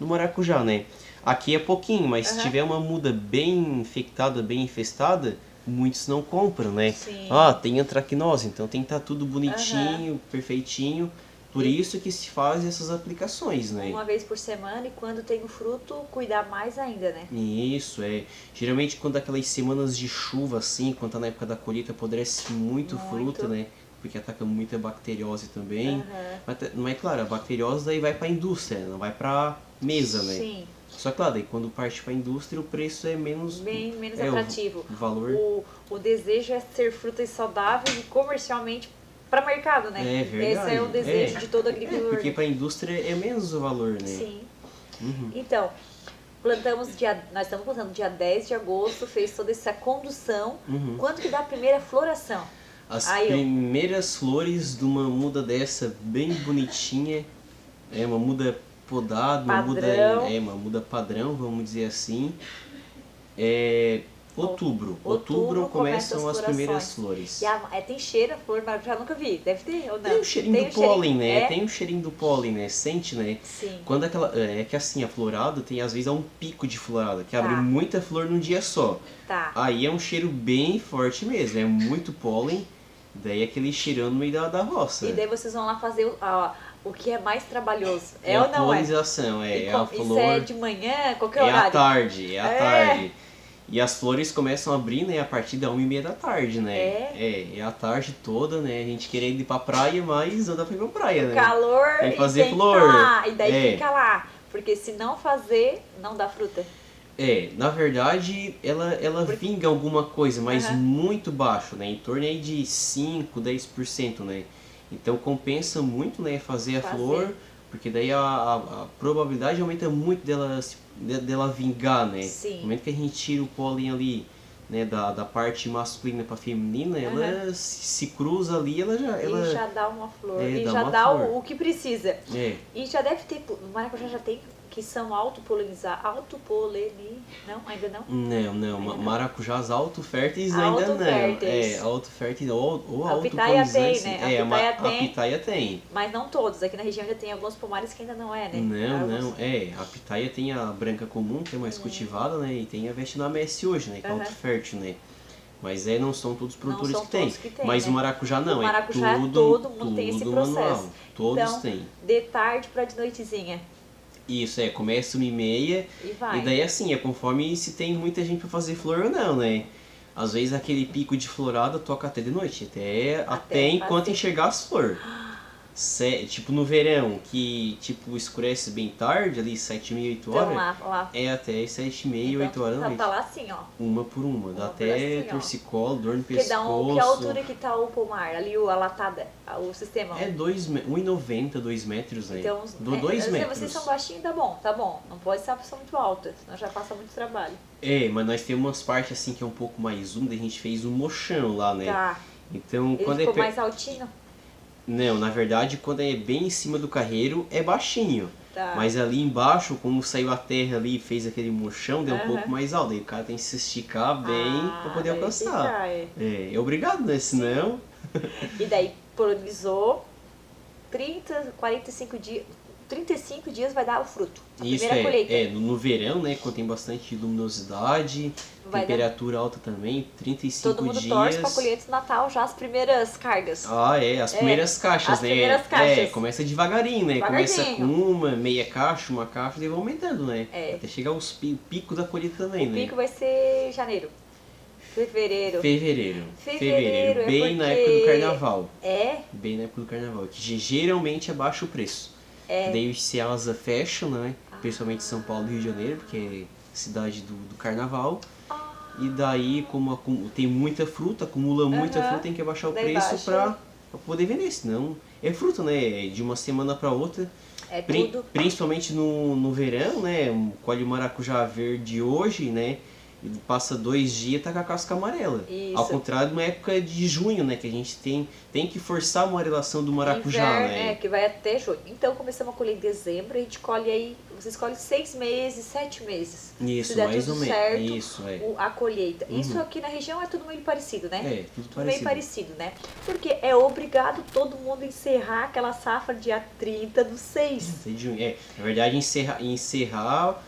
Speaker 2: maracujá, né? Aqui é pouquinho, mas se tiver uma muda bem infectada, bem infestada, muitos não compram, né?
Speaker 1: Sim.
Speaker 2: Tem antracnose, então tem que estar tudo bonitinho, perfeitinho. Por isso que se faz essas aplicações, né?
Speaker 1: Uma vez por semana, e quando tem o fruto, cuidar mais ainda, né?
Speaker 2: Isso, geralmente quando aquelas semanas de chuva, assim, quando tá na época da colheita, apodrece muito fruta, né? Porque ataca muita bacteriose também. Mas claro, a bacteriose daí vai pra indústria, não vai pra mesa, né?
Speaker 1: Sim.
Speaker 2: Só que claro, daí quando parte pra indústria, o preço é menos...
Speaker 1: menos atrativo.
Speaker 2: O valor...
Speaker 1: O desejo é ser frutas saudáveis e comercialmente para mercado, né?
Speaker 2: É verdade.
Speaker 1: Esse é o desejo de todo agricultor.
Speaker 2: Porque para a indústria é menos o valor, né?
Speaker 1: Sim. Então, nós estamos plantando dia 10 de agosto, fez toda essa condução. Quando que dá a primeira floração?
Speaker 2: As primeiras flores de uma muda dessa, bem bonitinha, uma muda podada, uma muda padrão, vamos dizer assim. Outubro começam as primeiras flores.
Speaker 1: E tem cheiro a flor de maracujá, nunca vi. Deve ter ou não?
Speaker 2: Tem o cheirinho do pólen, né? Tem o cheirinho do pólen, né? Sente, né?
Speaker 1: Sim.
Speaker 2: Quando é que assim, a florada tem às vezes um pico de florada, que abre muita flor num dia só. Aí é um cheiro bem forte mesmo, é muito pólen, daí aquele cheirão no meio da roça.
Speaker 1: E daí vocês vão lá fazer o que é mais trabalhoso.
Speaker 2: É
Speaker 1: ou
Speaker 2: a
Speaker 1: não
Speaker 2: polinização,
Speaker 1: é?
Speaker 2: A flor.
Speaker 1: Isso é de manhã, qualquer horário?
Speaker 2: À tarde. E as flores começam a abrir, né, a partir da 1h30 da tarde, né? É a tarde toda, né? A gente querendo ir pra praia, mas não dá pra ir pra praia, né?
Speaker 1: Calor,
Speaker 2: tem que fazer flor.
Speaker 1: E daí fica lá. Porque se não fazer, não dá fruta.
Speaker 2: Na verdade, ela vinga alguma coisa, mas muito baixo, né? Em torno aí de 5, 10%, né? Então compensa muito, né, fazer a flor, porque daí a probabilidade aumenta muito dela vingar, né?
Speaker 1: Sim.
Speaker 2: No momento que a gente tira o pólen ali, né, da parte masculina para feminina, ela se cruza ali, ela
Speaker 1: já dá uma flor, e
Speaker 2: dá
Speaker 1: já
Speaker 2: uma
Speaker 1: dá
Speaker 2: flor.
Speaker 1: o que precisa. E já deve ter, o maracujá já tem que são autopolinizados, não? Ainda não?
Speaker 2: Não, maracujás autoférteis ainda não. Autoférteis ou
Speaker 1: a pitaia tem,
Speaker 2: né?
Speaker 1: A
Speaker 2: pitaia tem.
Speaker 1: Mas não todos, aqui na região ainda tem alguns pomares que ainda não é, né?
Speaker 2: Não, a pitaia tem a branca comum, que é mais cultivada, né? E tem a vietnamese hoje, né? Que é autofértil, né? Mas não são todos os produtores que tem. Mas, né? O maracujá não,
Speaker 1: o maracujá todo mundo tem esse processo.
Speaker 2: Manual. Todos
Speaker 1: então,
Speaker 2: têm.
Speaker 1: De tarde para de noitezinha.
Speaker 2: Isso, começa 1h30 e daí assim, conforme se tem muita gente pra fazer flor ou não, né? Às vezes aquele pico de florada toca até de noite, até enquanto enxergar as flores. Tipo no verão, que tipo escurece bem tarde, ali 7h30, 8 horas,
Speaker 1: lá.
Speaker 2: Até 7h30, 8 horas da noite.
Speaker 1: Tá lá assim, ó.
Speaker 2: Uma por uma, dá até assim, torcicolo, dor no pescoço.
Speaker 1: Que altura que tá o pomar, ali a latada, o sistema?
Speaker 2: 1,90, 2 metros, né?
Speaker 1: Então,
Speaker 2: 2 metros.
Speaker 1: Vocês são baixinhos, tá bom. Não pode ser uma pessoa muito alta, senão já passa muito trabalho.
Speaker 2: Mas nós temos umas partes assim que é um pouco mais úmida, a gente fez um mochão lá, né?
Speaker 1: Tá.
Speaker 2: Então,
Speaker 1: ele ficou mais altinho?
Speaker 2: Não, na verdade, quando é bem em cima do carreiro, é baixinho.
Speaker 1: Tá.
Speaker 2: Mas ali embaixo, como saiu a terra ali e fez aquele mochão, deu um pouco mais alto. Aí o cara tem que se esticar bem pra poder alcançar. Obrigado, né? Senão...
Speaker 1: E daí, polinizou 35 dias vai dar o fruto. A primeira colheita.
Speaker 2: No verão, né, quando tem bastante luminosidade, temperatura alta também, 35 dias.
Speaker 1: Todo mundo torce pra colheita do Natal já as primeiras cargas.
Speaker 2: As primeiras caixas, né?
Speaker 1: Primeiras caixas.
Speaker 2: Começa devagarinho, né? Começa com meia caixa, uma caixa, e vai aumentando, né? Até chegar o pico da colheita também, né?
Speaker 1: O pico vai ser janeiro. Fevereiro.
Speaker 2: Bem na época do carnaval.
Speaker 1: Bem
Speaker 2: na época do carnaval. Que geralmente abaixa o preço. Daí os Ceasa fecham, né? Principalmente São Paulo e Rio de Janeiro, porque é cidade do carnaval. E daí, como tem muita fruta, acumula muita fruta, tem que abaixar o preço pra poder vender. Senão é fruta, né? De uma semana pra outra. Principalmente no verão, né? Colhe o maracujá verde hoje, né? Ele passa 2 dias e tá com a casca amarela.
Speaker 1: Isso.
Speaker 2: Ao contrário de uma época de junho, né? Que a gente tem que forçar a amarelação do maracujá, né?
Speaker 1: Que vai até junho. Então começamos a colher em dezembro, a gente colhe aí, você escolhe 6 meses, 7 meses.
Speaker 2: Isso, mais ou menos.
Speaker 1: Certo,
Speaker 2: isso,
Speaker 1: a colheita. Isso aqui na região é tudo meio parecido, né?
Speaker 2: É, tudo parecido.
Speaker 1: Meio parecido, né? Porque é obrigado todo mundo encerrar aquela safra dia 30/6.
Speaker 2: Na verdade, encerrar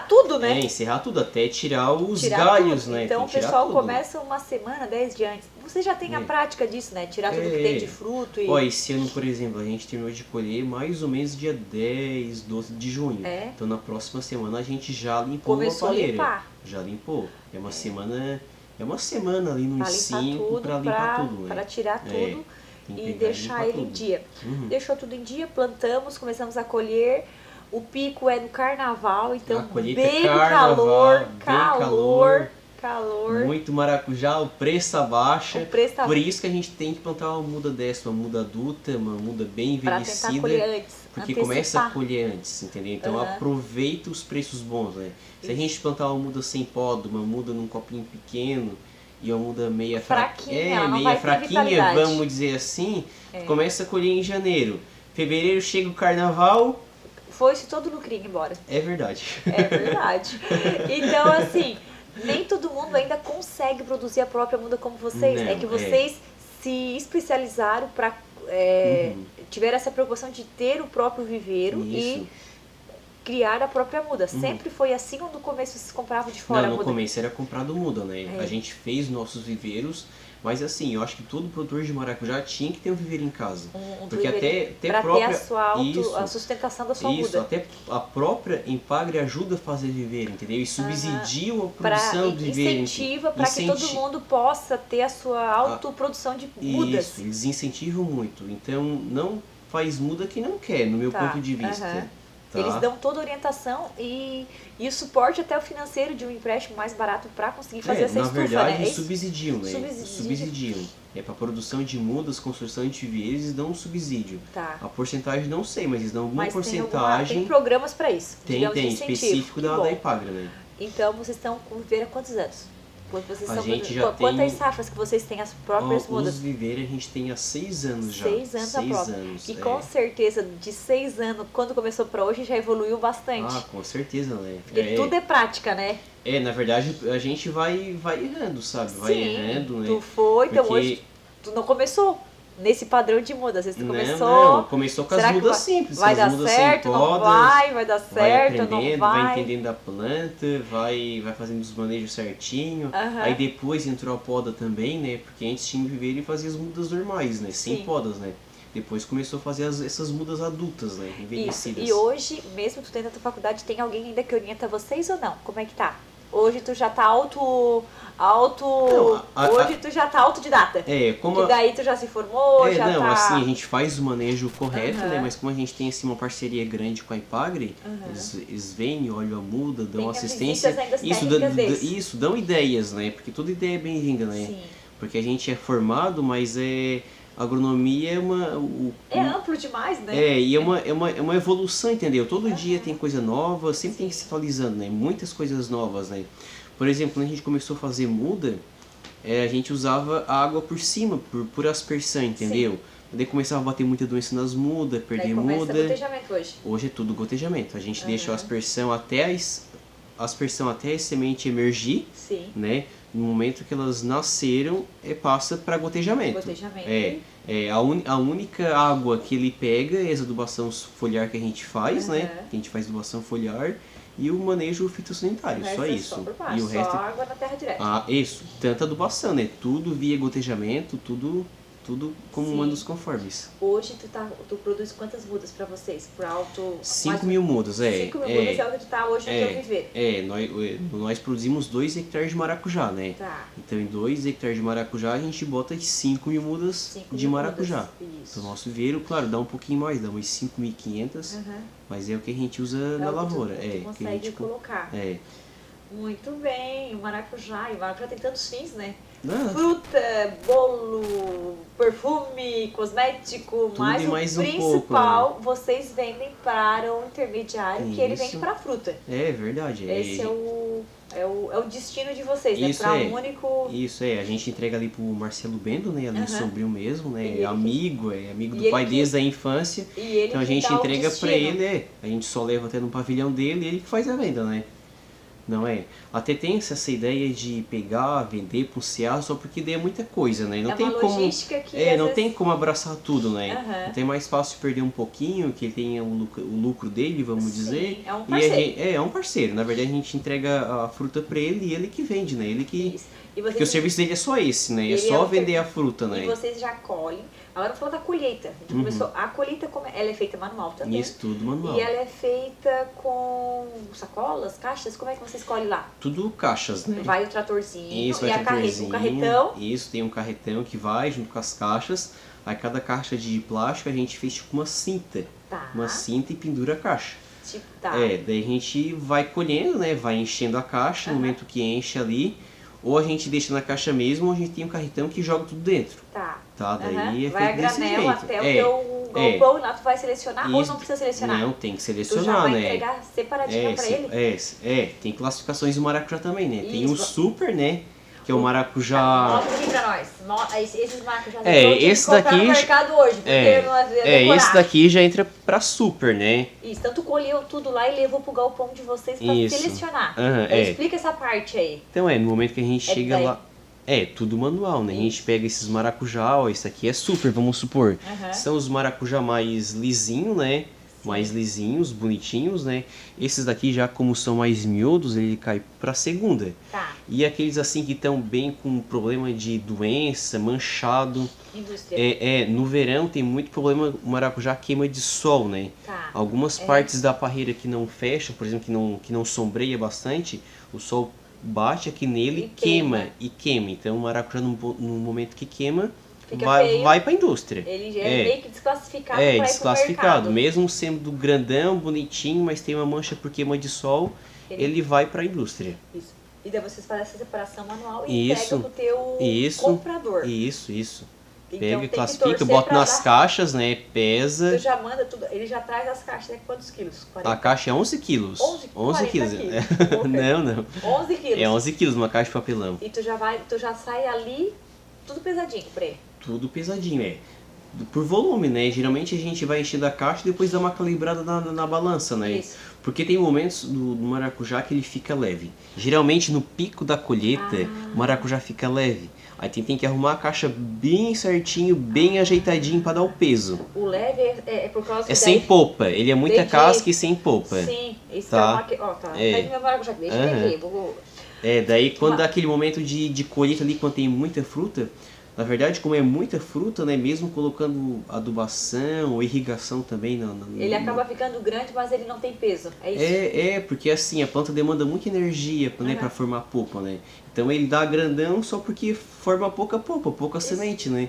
Speaker 1: tudo, né?
Speaker 2: Encerrar tudo, até tirar os galhos,
Speaker 1: tudo.
Speaker 2: né?
Speaker 1: Então o pessoal começa uma semana, 10 dias antes. Você já tem a prática disso, né? Tirar tudo que tem de fruto.
Speaker 2: Ó, esse ano, por exemplo, a gente terminou de colher mais ou menos dia 10, 12 de junho. Então na próxima semana a gente já limpou a palheira. Já limpou. É uma semana ali nos 5 para limpar tudo, né?
Speaker 1: Para tirar tudo e deixar ele em dia. Deixou tudo em dia, plantamos, começamos a colher. O pico é no carnaval, então bem calor.
Speaker 2: Muito maracujá, o preço abaixa. Por isso que a gente tem que plantar uma muda dessa, uma muda adulta, uma muda bem envelhecida.
Speaker 1: Pra tentar colher antes.
Speaker 2: Porque começa a colher antes, entendeu? Então aproveita os preços bons, né? Se a gente plantar uma muda sem poda, uma muda num copinho pequeno e uma muda meia fraquinha, vamos dizer assim, começa a colher em janeiro. Fevereiro chega o carnaval.
Speaker 1: Foi-se todo o lucrinho embora.
Speaker 2: É verdade.
Speaker 1: É verdade. Então, assim, nem todo mundo ainda consegue produzir a própria muda como vocês. É que vocês se especializaram para tiveram essa preocupação de ter o próprio viveiro e criar a própria muda. Sempre foi assim ou no começo vocês compravam de fora a muda?
Speaker 2: No começo era comprado muda, né? A gente fez nossos viveiros, mas assim, eu acho que todo produtor de maracujá tinha que ter um viveiro em casa. Porque até própria,
Speaker 1: ter a sustentação da sua muda.
Speaker 2: Até a própria Empagre ajuda a fazer viveiro, entendeu? E subsidia a produção do viveiro.
Speaker 1: Incentiva para que todo mundo possa ter a sua autoprodução de mudas.
Speaker 2: Isso, eles incentivam muito. Então, não faz muda quem não quer, no meu ponto de vista.
Speaker 1: Eles dão toda a orientação e o suporte até o financeiro de um empréstimo mais barato para conseguir fazer essa estufa,
Speaker 2: verdade,
Speaker 1: né?
Speaker 2: Subsidiam, né? Subsidiam. Para produção de mudas, construção de viveiros, eles dão um subsídio. A porcentagem não sei, mas eles dão alguma porcentagem.
Speaker 1: Tem programas para isso.
Speaker 2: Tem, específico da Empagre, né?
Speaker 1: Então, vocês estão com viveiro há quantos anos?
Speaker 2: Quantas
Speaker 1: safras que vocês têm as próprias mudas?
Speaker 2: Os viveiros a gente tem há 6 anos já.
Speaker 1: 6 anos a própria. E com certeza, de 6 anos, quando começou para hoje, já evoluiu bastante.
Speaker 2: Com certeza, né?
Speaker 1: Porque tudo é prática, né?
Speaker 2: Na verdade, a gente vai errando, sabe? Vai errando, né?
Speaker 1: Então hoje, tu não começou nesse padrão de muda, você começou...
Speaker 2: Não, começou com as mudas simples.
Speaker 1: Vai dar certo, não vai dar certo, não vai.
Speaker 2: Vai entendendo a planta, vai fazendo os manejos certinho. Aí depois entrou a poda também, né? Porque antes tinha viveiro e fazia as mudas normais, né? Sem podas, né? Depois começou a fazer essas mudas adultas, né? Envelhecidas.
Speaker 1: E hoje, mesmo tu tendo a tua faculdade, tem alguém ainda que orienta vocês ou não? Como é que tá? Hoje tu já tá hoje tu já tá autodidata. Que daí tu já se formou,
Speaker 2: assim, a gente faz o manejo correto, né? Mas como a gente tem assim uma parceria grande com a Empagre, eles vêm, olham a muda, dão assistência. Isso, dão ideias, né? Porque toda ideia é bem-vinda, né? Sim. Porque a gente é formado, mas agronomia é
Speaker 1: amplo demais, né?
Speaker 2: E é uma evolução, entendeu? Todo dia tem coisa nova, sempre tem que se atualizando, né? Muitas coisas novas, né? Por exemplo, quando a gente começou a fazer muda, a gente usava a água por cima, por aspersão, entendeu? Daí começava a bater muita doença nas mudas, perder muda.
Speaker 1: Gotejamento hoje.
Speaker 2: Hoje é tudo gotejamento. A gente deixa a aspersão até a semente emergir, né? No momento que elas nasceram, passa para gotejamento. A única água que ele pega é a adubação foliar que a gente faz, né? Que a gente faz adubação foliar e o manejo fitossanitário, só isso.
Speaker 1: E o resto água na terra direta.
Speaker 2: Isso, tanta adubação, né? Tudo via gotejamento, tudo como manda os conformes.
Speaker 1: Hoje tu produz quantas mudas para vocês? Por alto...
Speaker 2: 5 mil mudas,
Speaker 1: 5 mil mudas é o que tu tá hoje no teu viver.
Speaker 2: Nós produzimos 2 hectares de maracujá, né? Então em 2 hectares de maracujá a gente bota 5 mil mudas de maracujá. Então o nosso viveiro, claro, dá um pouquinho mais, dá umas 5.500, mas é o que a gente usa na lavoura.
Speaker 1: Tu consegue colocar. Muito bem, o maracujá tem tantos fins, né? fruta, bolo, perfume, cosmético,
Speaker 2: tudo
Speaker 1: mas
Speaker 2: e mais
Speaker 1: o
Speaker 2: um
Speaker 1: principal
Speaker 2: pouco, né?
Speaker 1: vocês vendem para o intermediário, que ele vende
Speaker 2: Isso.
Speaker 1: para a fruta.
Speaker 2: É verdade.
Speaker 1: Esse é o destino de vocês, né?
Speaker 2: Isso
Speaker 1: Para um único...
Speaker 2: Isso a gente entrega ali pro Marcelo Bendo, né? Ali em Sombrio mesmo, né? Amigo do pai desde a infância. Então a gente entrega pra ele, a gente só leva até no pavilhão dele e ele que faz a venda, né? Não é? Até tem essa ideia de pegar, vender, pulsear, só porque daí é muita coisa, né? Não
Speaker 1: é
Speaker 2: tem
Speaker 1: uma
Speaker 2: como,
Speaker 1: logística que
Speaker 2: não
Speaker 1: vezes...
Speaker 2: tem como abraçar tudo, né? Então é mais fácil perder um pouquinho, que ele tenha o lucro dele, vamos dizer.
Speaker 1: É um parceiro.
Speaker 2: É um parceiro. Na verdade a gente entrega a fruta pra ele e ele que vende, né? Ele que... Porque o serviço dele é só esse, né? É só vender a fruta, né?
Speaker 1: E vocês já colhem. Agora vamos falar da colheita. A gente começou, a colheita ela é feita manual também.
Speaker 2: Isso, tudo manual.
Speaker 1: E ela é feita com sacolas, caixas? Como é que você escolhe lá?
Speaker 2: Tudo caixas, né?
Speaker 1: Vai o tratorzinho
Speaker 2: isso,
Speaker 1: e o carretão.
Speaker 2: Isso, tem um carretão que vai junto com as caixas. Aí cada caixa de plástico a gente fez tipo uma cinta. Uma cinta e pendura a caixa. Daí a gente vai colhendo, né? Vai enchendo a caixa, no momento que enche ali. Ou a gente deixa na caixa mesmo, ou a gente tem um carretão que joga tudo dentro. Daí
Speaker 1: vai a granel até o teu galpão e lá tu vai selecionar ou não precisa selecionar?
Speaker 2: Não, tem que selecionar,
Speaker 1: tu já vai
Speaker 2: né?
Speaker 1: entregar separadinho pra ele?
Speaker 2: Tem classificações do maracujá também, né? Tem o super, né? Que é o maracujá...
Speaker 1: Mostra aqui pra nós. Esses maracujás
Speaker 2: esse daqui
Speaker 1: no mercado hoje, porque
Speaker 2: esse daqui já entra pra super, né?
Speaker 1: Isso, então tu colheu tudo lá e levou pro galpão de vocês pra selecionar. Explica essa parte aí.
Speaker 2: Então no momento que a gente chega lá... tudo manual, né? A gente pega esses maracujá, ó, esse aqui é super, vamos supor. São os maracujá mais lisinhos, né? Mais lisinhos, bonitinhos, né? Esses daqui já como são mais miúdos, ele cai pra segunda. E aqueles assim que estão bem com problema de doença, manchado. No verão tem muito problema, o maracujá queima de sol, né? Algumas partes da parreira que não fecham, por exemplo, que não sombreia bastante, o sol bate aqui nele, queima. Então o maracujá no momento que queima, vai para a indústria.
Speaker 1: Ele já é meio que desclassificado para ir pro
Speaker 2: desclassificado. Mesmo sendo grandão, bonitinho, mas tem uma mancha por queima de sol, ele vai para a indústria.
Speaker 1: Isso. E daí vocês fazem essa separação manual e entregam pro teu comprador.
Speaker 2: Isso.
Speaker 1: Então,
Speaker 2: pega, classifica, bota nas caixas, né? Pesa.
Speaker 1: Tu já manda tudo, ele já traz as caixas, né? Quantos quilos? 40?
Speaker 2: A caixa é 11 quilos. 11 quilos. Não.
Speaker 1: 11 quilos.
Speaker 2: É 11 quilos uma caixa de papelão.
Speaker 1: E tu já sai ali tudo pesadinho, Pre?
Speaker 2: Tudo pesadinho, por volume, né? Geralmente a gente vai encher da caixa e depois dá uma calibrada na balança, né?
Speaker 1: Isso.
Speaker 2: Porque tem momentos do maracujá que ele fica leve. Geralmente no pico da colheita, o maracujá fica leve. Aí tem que arrumar a caixa bem certinho, bem ajeitadinho para dar o peso.
Speaker 1: O leve é por causa
Speaker 2: sem polpa, ele é muita casca e sem polpa.
Speaker 1: Sim, isso tá. Pega meu maracujá, deixa eu ver.
Speaker 2: Daí quando dá aquele momento de colheita ali, quando tem muita fruta, na verdade, como é muita fruta, né, mesmo colocando adubação ou irrigação também...
Speaker 1: Ele acaba ficando grande, mas ele não tem peso, é isso?
Speaker 2: Porque assim, a planta demanda muita energia, né, para formar polpa, né? Então ele dá grandão só porque forma pouca polpa, pouca semente, né?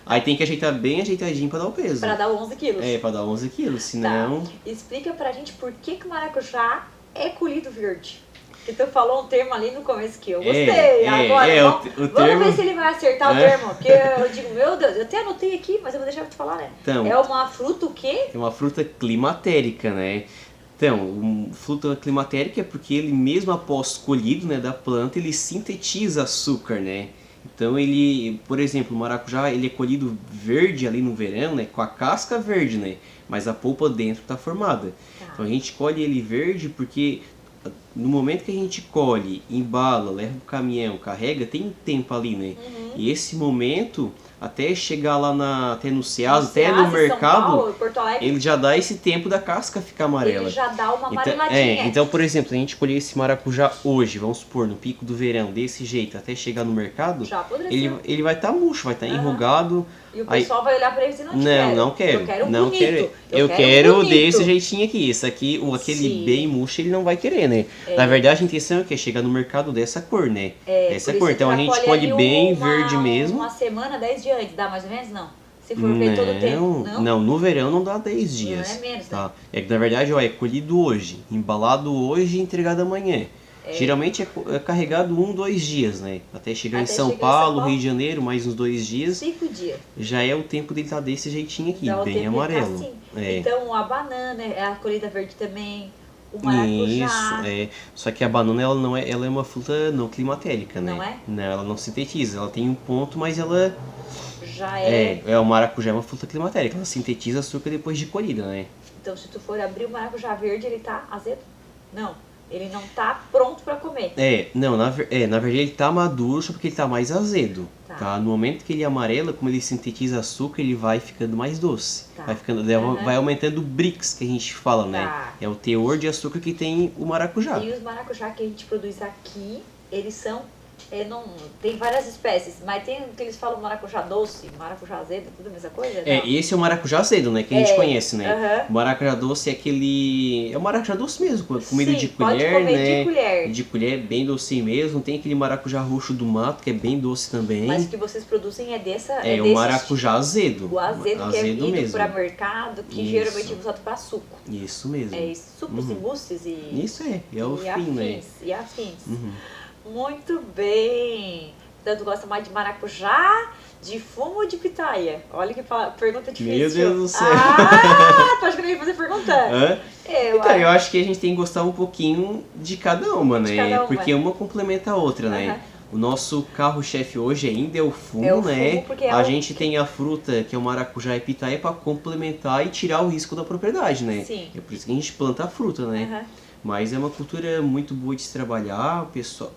Speaker 2: Aí tem que ajeitar bem ajeitadinho para dar o peso.
Speaker 1: Para dar 11 quilos.
Speaker 2: Para dar 11 quilos, senão...
Speaker 1: Explica pra gente por que o maracujá é colhido verde. Que tu falou um termo ali no começo que eu gostei. Agora, vamos ver se ele vai acertar o termo. Porque eu digo, meu Deus, eu até anotei aqui, mas eu vou deixar pra tu falar, né?
Speaker 2: Então,
Speaker 1: é uma fruta o quê?
Speaker 2: É uma fruta climatérica, né? Então, fruta climatérica é porque ele mesmo após colhido, né, da planta, ele sintetiza açúcar, né? Então ele, por exemplo, o maracujá, ele é colhido verde ali no verão, né, com a casca verde, né? Mas a polpa dentro está formada. Então a gente colhe ele verde porque no momento que a gente colhe, embala, leva pro caminhão, carrega, tem um tempo ali, né? E esse momento, até chegar lá até no Ceasa, até no mercado,
Speaker 1: Paulo, Porto Alegre,
Speaker 2: ele já dá esse tempo da casca ficar amarela.
Speaker 1: Ele já dá uma amareladinha.
Speaker 2: Então, por exemplo, a gente colher esse maracujá hoje, vamos supor, no pico do verão, desse jeito, até chegar no mercado, ele vai estar murcho, vai estar enrugado.
Speaker 1: E o pessoal vai olhar pra ele e dizer,
Speaker 2: não quero. Eu quero desse jeitinho aqui. Esse aqui, aquele bem murcho, ele não vai querer, né? Na verdade, a intenção é que chegar no mercado dessa cor, né? Dessa cor. Então a gente colhe bem verde mesmo.
Speaker 1: Uma semana, 10 dias antes, dá mais ou menos? Não. Se for ver todo o tempo.
Speaker 2: Não, no verão não dá 10 dias.
Speaker 1: Não é menos,
Speaker 2: tá? É que na verdade, é colhido hoje, embalado hoje e entregado amanhã. Geralmente é carregado 1, 2 dias, né? Até chegar em São Paulo, Rio de Janeiro, mais uns 2 dias.
Speaker 1: 5 dias.
Speaker 2: Já é o tempo dele estar desse jeitinho aqui,
Speaker 1: Já
Speaker 2: bem amarelo.
Speaker 1: Assim. Então a banana, a colheita verde também, o maracujá.
Speaker 2: Isso, Só que a banana ela é uma fruta não climatérica, né?
Speaker 1: Não é?
Speaker 2: Não, ela não sintetiza. Ela tem um ponto, mas ela
Speaker 1: já é.
Speaker 2: O maracujá é uma fruta climatérica. Ela sintetiza açúcar depois de colhida, né?
Speaker 1: Então se tu for abrir o maracujá verde, ele tá azedo? Não. Ele não tá pronto para comer.
Speaker 2: Na verdade ele tá maduro, só porque ele tá mais azedo. Tá? No momento que ele amarela, como ele sintetiza açúcar, ele vai ficando mais doce. Tá. Vai aumentando o Brix, que a gente fala, né? É o teor de açúcar que tem o maracujá.
Speaker 1: E os maracujá que a gente produz aqui, eles são... tem várias espécies, mas tem o que eles falam maracujá doce, maracujá azedo, tudo a mesma coisa?
Speaker 2: Esse é o maracujá azedo, né? Que a gente conhece, né? O maracujá doce é aquele... É o maracujá doce mesmo, comida de colher,
Speaker 1: pode comer
Speaker 2: né?
Speaker 1: de colher.
Speaker 2: De colher, bem doce mesmo. Tem aquele maracujá roxo do mato, que é bem doce também.
Speaker 1: Mas o que vocês produzem é dessa...
Speaker 2: É o maracujá azedo.
Speaker 1: O azedo que é ido
Speaker 2: mesmo.
Speaker 1: para mercado, que geralmente é usado para suco.
Speaker 2: Isso mesmo.
Speaker 1: Sucos e mousses e...
Speaker 2: Isso é o fim, né?
Speaker 1: E afins. Muito bem! Então tu gosta mais de maracujá, de fumo ou de pitaia? Olha que pergunta difícil.
Speaker 2: Meu Deus do céu!
Speaker 1: Tu acha que eu não ia fazer pergunta?
Speaker 2: Eu acho que a gente tem que gostar um pouquinho de cada uma, né? Porque uma complementa a outra, né? O nosso carro-chefe hoje ainda é o fumo, né? A gente tem a fruta, que é o maracujá e pitaia, para complementar e tirar o risco da propriedade, né?
Speaker 1: Sim.
Speaker 2: É por isso que a gente planta a fruta, né? Mas é uma cultura muito boa de se trabalhar, o pessoal...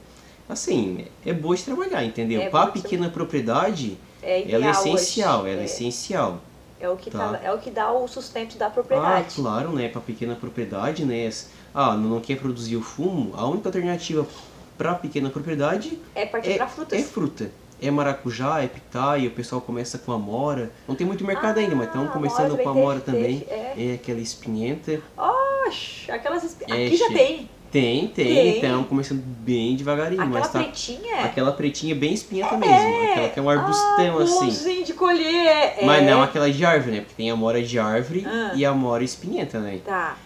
Speaker 2: Assim, é boa de trabalhar, entendeu? Para a pequena propriedade, ela é essencial, ela é essencial.
Speaker 1: É o que dá o sustento da propriedade.
Speaker 2: Claro, né? Para a pequena propriedade, né? Não quer produzir o fumo, a única alternativa para a pequena propriedade
Speaker 1: é partir para frutas.
Speaker 2: É fruta. É maracujá, é pitaia, o pessoal começa com amora. Não tem muito mercado ainda, mas estão começando com amora também. É aquela espinhenta.
Speaker 1: Aquelas espinhentas. Aqui já tem.
Speaker 2: Tem, então começando bem devagarinho.
Speaker 1: Aquela pretinha?
Speaker 2: Aquela pretinha bem espinhenta mesmo. Aquela que é um arbustão assim.
Speaker 1: Bonzinho de colher.
Speaker 2: Mas não aquela de árvore, né? Porque tem amora de árvore e amora espinhenta, né?
Speaker 1: Tá.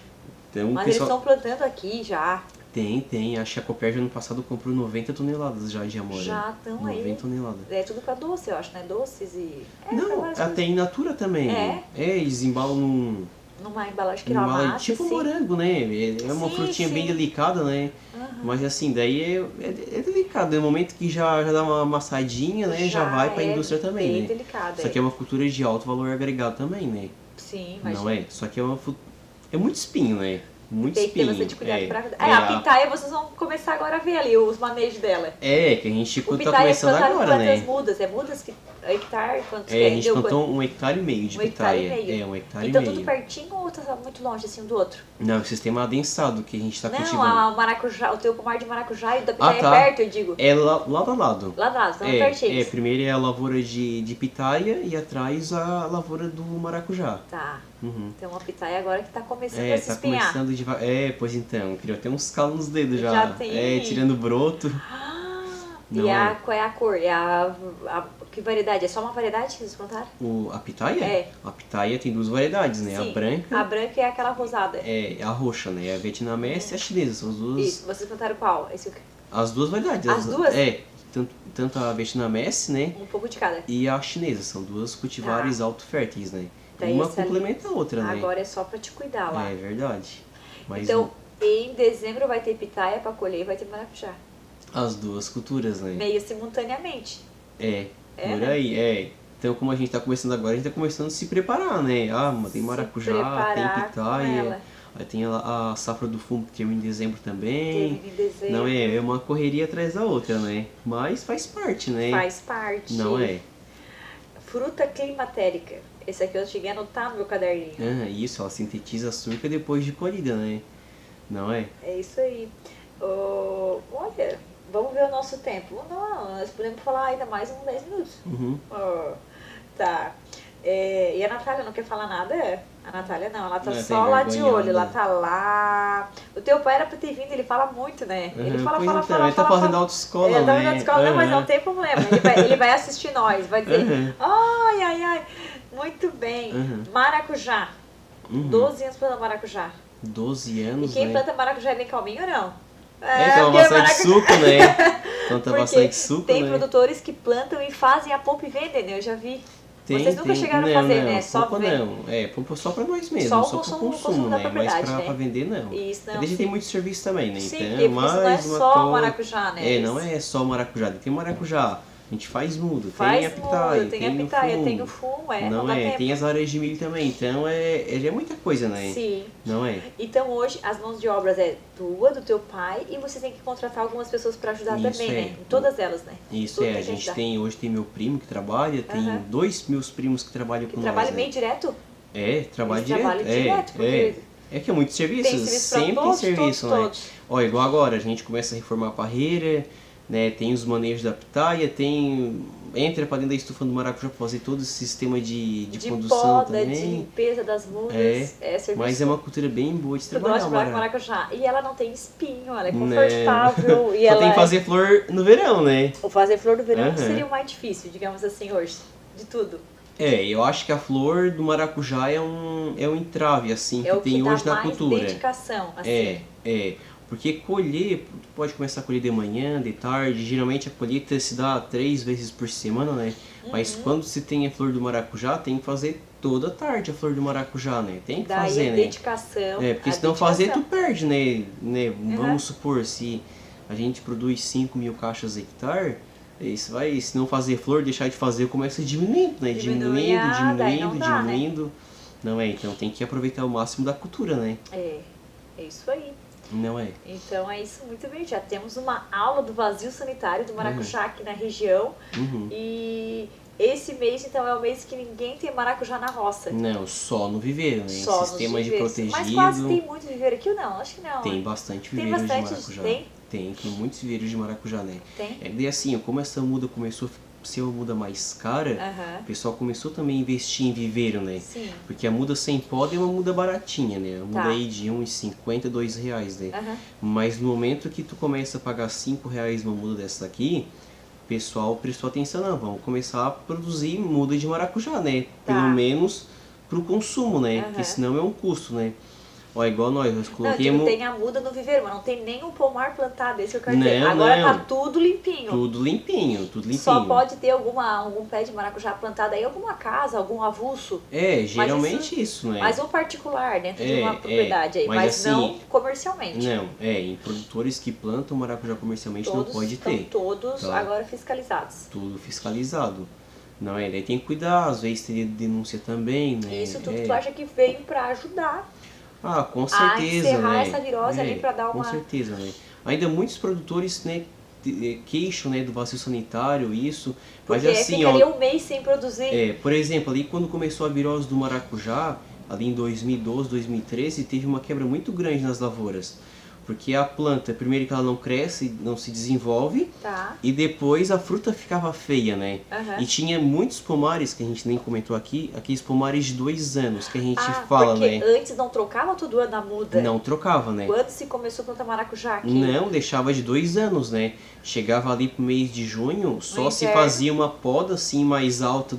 Speaker 2: Então,
Speaker 1: mas eles estão plantando aqui já.
Speaker 2: Tem. A Chacopérdia ano passado comprou 90 toneladas já de amora.
Speaker 1: Já estão aí.
Speaker 2: 90 toneladas.
Speaker 1: É tudo pra doce, eu acho, né? Doces e...
Speaker 2: Não, até in natura também. Eles embalam
Speaker 1: numa embalagem que era massa,
Speaker 2: tipo morango, né? É uma frutinha bem delicada, né? Mas assim, daí é delicado. No momento que já dá uma amassadinha, né? Já vai pra indústria também,
Speaker 1: bem
Speaker 2: né?
Speaker 1: Delicada,
Speaker 2: Só que é uma cultura de alto valor agregado também, né?
Speaker 1: Sim, mas...
Speaker 2: Não é? Só que é muito espinho, né? Muito
Speaker 1: tem
Speaker 2: espinho.
Speaker 1: Tem que ter bastante cuidado pra... a pitaia vocês vão começar agora a ver ali os manejos dela.
Speaker 2: Que a gente tá começando agora, né?
Speaker 1: Mudas, mudas que... hectare, quantos
Speaker 2: a gente plantou 1,5 hectare de pitaia.
Speaker 1: 1,5 hectare. Então tudo pertinho ou tá muito longe assim um do outro?
Speaker 2: Não, o sistema adensado que a gente tá cultivando.
Speaker 1: Não, o maracujá, o teu pomar de maracujá e o da pitaia é perto, eu digo.
Speaker 2: É lado a lado.
Speaker 1: Lado a lado, estão pertinhos.
Speaker 2: Primeiro é a lavoura de pitaia e atrás a lavoura do maracujá.
Speaker 1: Tá. Então a pitaia agora que tá começando a se espinhar.
Speaker 2: Tá começando devagar. Pois então, criou até uns calos nos dedos já.
Speaker 1: Já tem.
Speaker 2: Tirando broto.
Speaker 1: Qual é a cor? Que variedade? É só uma variedade que vocês plantaram?
Speaker 2: A pitaia? A pitaia tem duas variedades, né?
Speaker 1: Sim,
Speaker 2: a branca.
Speaker 1: A branca é aquela rosada.
Speaker 2: A roxa, né? A vietnamese e a chinesa. São as duas.
Speaker 1: Isso, vocês plantaram qual?
Speaker 2: As duas variedades.
Speaker 1: As duas?
Speaker 2: Tanto a vietnamese, né?
Speaker 1: Um pouco de cada.
Speaker 2: E a chinesa. São duas cultivares auto-férteis, né?
Speaker 1: Daí
Speaker 2: uma complementa a outra, né?
Speaker 1: Agora é só pra te cuidar lá.
Speaker 2: É verdade. Mas
Speaker 1: então, em dezembro vai ter pitaia pra colher e vai ter maracujá.
Speaker 2: As duas culturas, né?
Speaker 1: Meio simultaneamente.
Speaker 2: Por aí, Então, como a gente tá começando agora, a gente tá começando a se preparar, né? Tem maracujá, tem pitaia. Aí tem a safra do fumo que termina em dezembro também.
Speaker 1: Termina em dezembro.
Speaker 2: Não é uma correria atrás da outra, né? Mas faz parte, né?
Speaker 1: Faz parte.
Speaker 2: Não é?
Speaker 1: Fruta climatérica. Esse aqui eu cheguei a anotar no meu caderninho.
Speaker 2: Isso, ela sintetiza açúcar depois de colhida, né? Não é?
Speaker 1: É isso aí. Olha, vamos ver o nosso tempo. Não, nós podemos falar ainda mais uns 10 minutos. Tá. E a Natália não quer falar nada? A Natália não, ela tá só lá de olho, ela tá lá. O teu pai era pra ter vindo, ele fala muito, né? Ele fala.
Speaker 2: Ele tá fazendo autoescola, né?
Speaker 1: Ele tá fazendo autoescola, não, mas não tem problema. Ele vai assistir nós, vai dizer, ai, muito bem. Maracujá. 12 anos plantando maracujá.
Speaker 2: 12 anos,
Speaker 1: E quem planta maracujá é bem calminho ou não?
Speaker 2: toma bastante suco, né? Planta bastante suco,
Speaker 1: tem produtores que plantam e fazem a polpa e vendem, né? Eu já vi. Vocês nunca chegaram a fazer, né? Só
Speaker 2: polpa não. Polpa só pra nós mesmos,
Speaker 1: só
Speaker 2: pro consumo, né? Mas pra vender, não.
Speaker 1: Isso, não.
Speaker 2: A gente tem muito serviço também, né?
Speaker 1: Sim,
Speaker 2: então,
Speaker 1: não é só maracujá, né?
Speaker 2: Não é só maracujá. Tem maracujá. A gente faz muda,
Speaker 1: tem
Speaker 2: a pitaia,
Speaker 1: tem o fumo,
Speaker 2: não tem as areias de milho também, então é muita coisa, né?
Speaker 1: Sim.
Speaker 2: Não é?
Speaker 1: Então hoje as mãos de obras é tua, do teu pai, e você tem que contratar algumas pessoas para ajudar também, né? Em todas elas, né?
Speaker 2: Isso a gente hoje tem meu primo que trabalha, tem 2 meus primos que trabalham com nós.
Speaker 1: Trabalha meio direto?
Speaker 2: Trabalha direto.
Speaker 1: Porque
Speaker 2: é que é muito serviço, sempre tem serviço, né? Ó, igual agora, a gente começa a reformar a parreira, né, tem os manejos da pitaia, entra para dentro da estufa do maracujá para fazer todo esse sistema de condução
Speaker 1: poda,
Speaker 2: também.
Speaker 1: De limpeza das mudas.
Speaker 2: Mas é uma cultura bem boa de trabalhar.
Speaker 1: Maracujá. E ela não tem espinho, ela é confortável.
Speaker 2: Né? Só tem que fazer flor no verão, né?
Speaker 1: Ou fazer flor no verão seria o mais difícil, digamos assim, hoje, de tudo.
Speaker 2: Eu acho que a flor do maracujá é um entrave, assim, que tem hoje na cultura.
Speaker 1: Dedicação, assim.
Speaker 2: Porque colher, tu pode começar a colher de manhã, de tarde, geralmente a colheita se dá 3 vezes por semana, né? Mas quando se tem a flor do maracujá, tem que fazer toda tarde a flor do maracujá, né? Tem que fazer, né?
Speaker 1: Dedicação.
Speaker 2: Porque se não fazer, tu perde, né? Vamos supor, se a gente produz 5.000 caixas hectare, se não fazer flor, deixar de fazer, começa diminuindo, né? Diminuindo. Não é? Então tem que aproveitar o máximo da cultura, né?
Speaker 1: É isso aí.
Speaker 2: Não é?
Speaker 1: Então é isso, muito bem. Já temos uma aula do vazio sanitário do maracujá aqui na região. E esse mês, então, é o mês que ninguém tem maracujá na roça.
Speaker 2: Não, só no viveiro, né?
Speaker 1: Só
Speaker 2: sistema de protegido.
Speaker 1: Mas quase tem muito viveiro aqui ou não? Acho que não.
Speaker 2: Tem bastante viveiro de maracujá. Tem muitos viveiros de maracujá, né?
Speaker 1: Tem.
Speaker 2: Daí assim, como essa muda começou a ser uma muda mais cara, o pessoal começou também a investir em viveiro, né?
Speaker 1: Sim.
Speaker 2: Porque a muda sem poda é uma muda baratinha, né? Uma muda aí de uns R$50, R$2, né? Mas no momento que tu começa a pagar R$5 uma muda dessa daqui, o pessoal prestou atenção, não, vamos começar a produzir muda de maracujá, né? Pelo menos pro consumo, né? Porque senão é um custo, né? Ó, igual nós coloquemos...
Speaker 1: Não, tem a muda no viveiro, mas não tem nem um pomar plantado, esse que eu quero dizer. Agora tá tudo limpinho.
Speaker 2: Tudo limpinho.
Speaker 1: Só pode ter algum pé de maracujá plantado aí, alguma casa, algum avulso.
Speaker 2: Geralmente isso, né?
Speaker 1: Mas um particular, dentro de uma propriedade aí, mas assim, não comercialmente.
Speaker 2: Não, em produtores que plantam maracujá comercialmente não pode ter.
Speaker 1: Todos agora fiscalizados.
Speaker 2: Tudo fiscalizado. Não é? Daí tem que cuidar, às vezes teria denúncia também, né?
Speaker 1: Isso tudo tu acha que veio pra ajudar.
Speaker 2: Com certeza,
Speaker 1: encerrar essa virose ali pra dar uma...
Speaker 2: Com certeza, né? Ainda muitos produtores, né, queixam, né, do vazio sanitário, isso.
Speaker 1: Porque
Speaker 2: mas assim,
Speaker 1: ficaria um mês sem produzir.
Speaker 2: Por exemplo, ali quando começou a virose do maracujá, ali em 2012, 2013, teve uma quebra muito grande nas lavouras. Porque a planta, primeiro que ela não cresce, não se desenvolve, e depois a fruta ficava feia, né? E tinha muitos pomares, que a gente nem comentou aqui, aqueles pomares de 2 anos, que a gente fala, né?
Speaker 1: Porque antes não trocava todo ano a muda?
Speaker 2: Não trocava, né?
Speaker 1: Quando se começou a plantar maracujá aqui?
Speaker 2: Não, deixava de 2 anos, né? Chegava ali pro mês de junho, só se fazia uma poda assim mais alta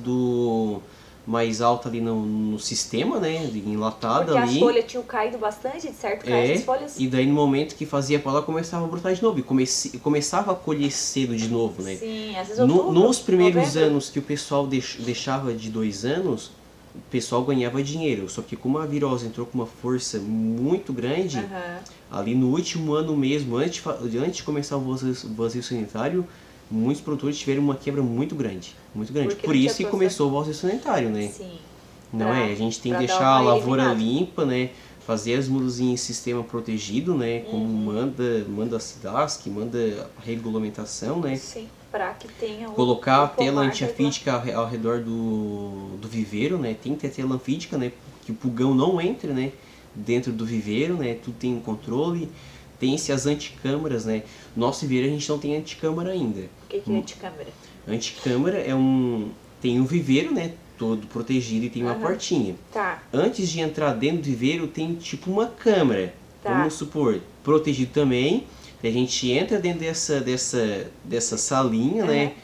Speaker 2: ali no sistema, né, enlatada.
Speaker 1: Porque
Speaker 2: ali.
Speaker 1: as folhas tinham caído bastante, de certo? As folhas.
Speaker 2: E daí no momento que fazia poda começava a brotar de novo, e começava a colher cedo de novo, né.
Speaker 1: Sim, às vezes outubro,
Speaker 2: nos primeiros anos que o pessoal deixava de 2 anos, o pessoal ganhava dinheiro, só que como a virose entrou com uma força muito grande, ali no último ano mesmo, antes de começar o vazio sanitário, muitos produtores tiveram uma quebra muito grande. Por isso que começou o vazio sanitário, né?
Speaker 1: Sim.
Speaker 2: Não a gente tem que deixar a lavoura limpa, né? Fazer as mudas em sistema protegido, né? Como manda a SIDASC, manda a regulamentação, né?
Speaker 1: Sim, para que tenha
Speaker 2: colocar a tela antiafídica ao redor do viveiro, né? Tem que ter tela anfídica, né? Que o pulgão não entre, né? Dentro do viveiro, né? Tudo tem um controle. Tem-se as anticâmaras, né? Nosso viveiro a gente não tem anticâmara ainda.
Speaker 1: O que é anticâmara?
Speaker 2: Anticâmara tem um viveiro, né? Todo protegido e tem uma portinha. Antes de entrar dentro do viveiro tem tipo uma câmara. Vamos supor, protegido também. A gente entra dentro dessa salinha, né?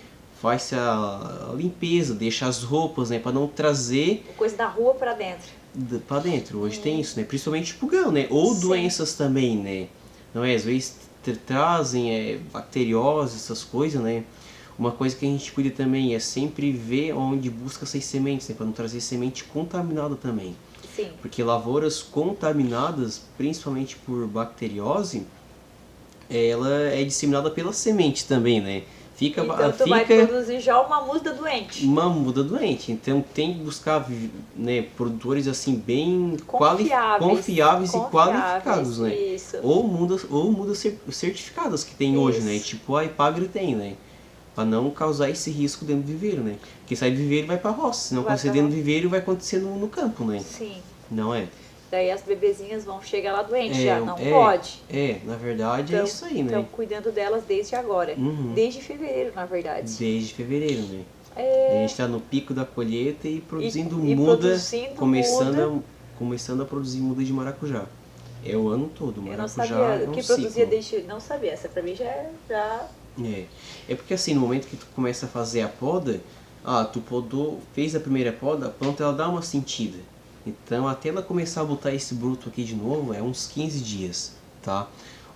Speaker 2: Faz a limpeza, deixa as roupas, né? Para não trazer...
Speaker 1: coisa da rua para dentro.
Speaker 2: Hoje tem isso, né? Principalmente pulgão, né? Ou doenças também, né? Não é? Às vezes trazem bacteriose, essas coisas, né? Uma coisa que a gente cuida também é sempre ver onde busca essas sementes, né? Para não trazer semente contaminada também.
Speaker 1: Sim.
Speaker 2: Porque lavouras contaminadas, principalmente por bacteriose, ela é disseminada pela semente também, né?
Speaker 1: Então tu vai produzir já uma muda doente.
Speaker 2: Uma muda doente. Então tem que buscar, né, produtores assim bem confiáveis e qualificados, né?
Speaker 1: Isso.
Speaker 2: Ou mudas certificadas que tem hoje, né? Tipo a Ipagre tem, né? Para não causar esse risco dentro do viveiro, né? Porque sai do viveiro e vai para a roça. Se não acontecer dentro do viveiro, vai acontecer no campo, né?
Speaker 1: Sim.
Speaker 2: Não é?
Speaker 1: Daí as bebezinhas vão chegar lá doentes já, não pode.
Speaker 2: Na verdade então, é isso aí, né?
Speaker 1: Estão cuidando delas desde agora. Desde fevereiro, na verdade.
Speaker 2: Desde fevereiro, né? A gente está no pico da colheita e produzindo muda, começando a produzir muda de maracujá. É o ano todo, maracujá.
Speaker 1: Eu não sabia que produzia desde... Não sabia, essa pra mim já...
Speaker 2: É porque assim, no momento que tu começa a fazer a poda, tu podou, fez a primeira poda, a planta ela dá uma sentida. Então até ela começar a botar esse broto aqui de novo, é uns 15 dias, tá?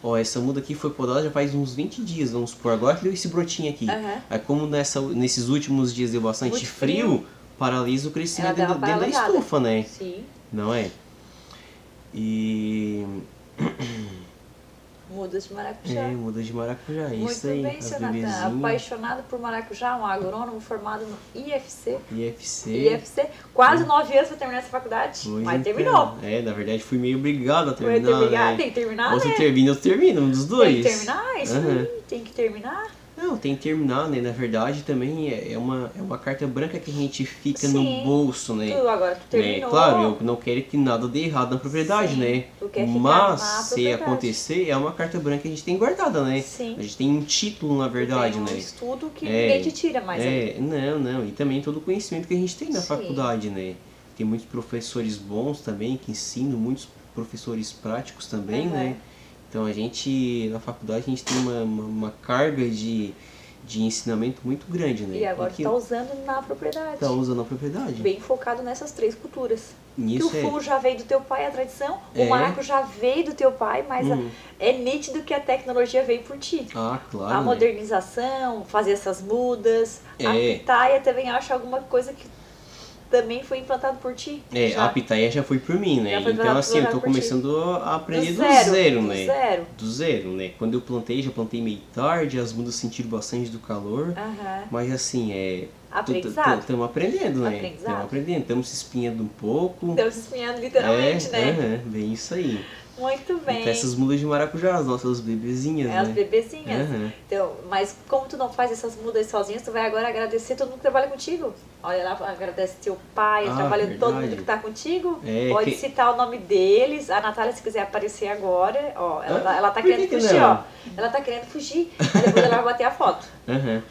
Speaker 2: Ó, essa muda aqui foi podada já faz uns 20 dias, vamos supor, agora que deu esse brotinho aqui. Aí como nesses últimos dias deu bastante frio, paralisa o crescimento dentro da estufa, né?
Speaker 1: Sim.
Speaker 2: Não é? E...
Speaker 1: Mudas de maracujá.
Speaker 2: Mudas de maracujá,
Speaker 1: muito
Speaker 2: isso aí.
Speaker 1: Muito bem, seu Natan. Apaixonado por maracujá, um agrônomo formado no IFC. Quase 9 anos para terminar essa faculdade, mas terminou.
Speaker 2: Na verdade fui meio obrigado a terminar, né?
Speaker 1: Tem que terminar,
Speaker 2: Ou você termina ou termina, um dos dois.
Speaker 1: Tem que terminar, isso aí, tem que terminar.
Speaker 2: Não, tem que terminar, né? Na verdade também é uma carta branca que a gente fica no bolso, né?
Speaker 1: Agora tu terminou.
Speaker 2: Claro, eu não quero que nada dê errado na propriedade, né?
Speaker 1: Tu quer ficar
Speaker 2: Mas
Speaker 1: na
Speaker 2: se acontecer, é uma carta branca que a gente tem guardada, né? A gente tem um título, na verdade,
Speaker 1: tem um
Speaker 2: né?
Speaker 1: Estudo que ninguém te tira mais.
Speaker 2: Não. E também todo o conhecimento que a gente tem na faculdade, né? Tem muitos professores bons também que ensinam, muitos professores práticos também, né? Então a gente, na faculdade, a gente tem uma carga de ensinamento muito grande, né?
Speaker 1: E agora tu tá usando na propriedade.
Speaker 2: Tá usando na propriedade.
Speaker 1: Bem focado nessas 3 culturas.
Speaker 2: Isso
Speaker 1: que o fumo já veio do teu pai, a tradição, o maracujá veio do teu pai, mas é nítido que a tecnologia veio por ti.
Speaker 2: Claro.
Speaker 1: A modernização, fazer essas mudas, a pitaia também acho alguma coisa que também foi implantado por ti.
Speaker 2: A pitaia já foi por mim, né? Então assim, eu tô começando a aprender do zero, né? Do zero, né? Quando eu já plantei meio tarde, as mudas sentiram bastante do calor, mas assim,
Speaker 1: aprendizado.
Speaker 2: Estamos aprendendo, né? Estamos aprendendo, estamos se espinhando um pouco.
Speaker 1: Estamos se espinhando literalmente, né?
Speaker 2: Bem isso aí.
Speaker 1: Muito bem.
Speaker 2: Então, essas mudas de maracujá, as nossas bebezinhas, né?
Speaker 1: As bebezinhas. Então, mas como tu não faz essas mudas sozinhas, tu vai agora agradecer todo mundo que trabalha contigo. Olha lá, agradece teu pai, trabalha todo mundo que tá contigo. Pode citar o nome deles. A Natália, se quiser aparecer agora, ó, ela tá querendo fugir, ó. Ela tá querendo fugir, mas depois ela vai bater a foto.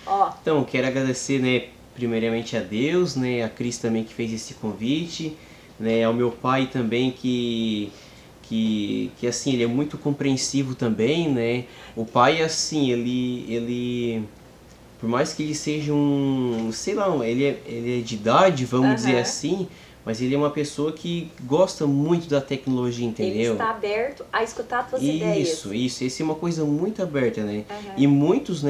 Speaker 1: Ó.
Speaker 2: Então, quero agradecer, né, primeiramente a Deus, né, a Cris também que fez esse convite, né, ao meu pai também que assim, ele é muito compreensivo também, né? O pai, assim, ele por mais que ele seja sei lá, ele é de idade, vamos dizer assim, mas ele é uma pessoa que gosta muito da tecnologia, entendeu?
Speaker 1: Ele está aberto a escutar as tuas ideias.
Speaker 2: Isso, essa é uma coisa muito aberta, né? E muitos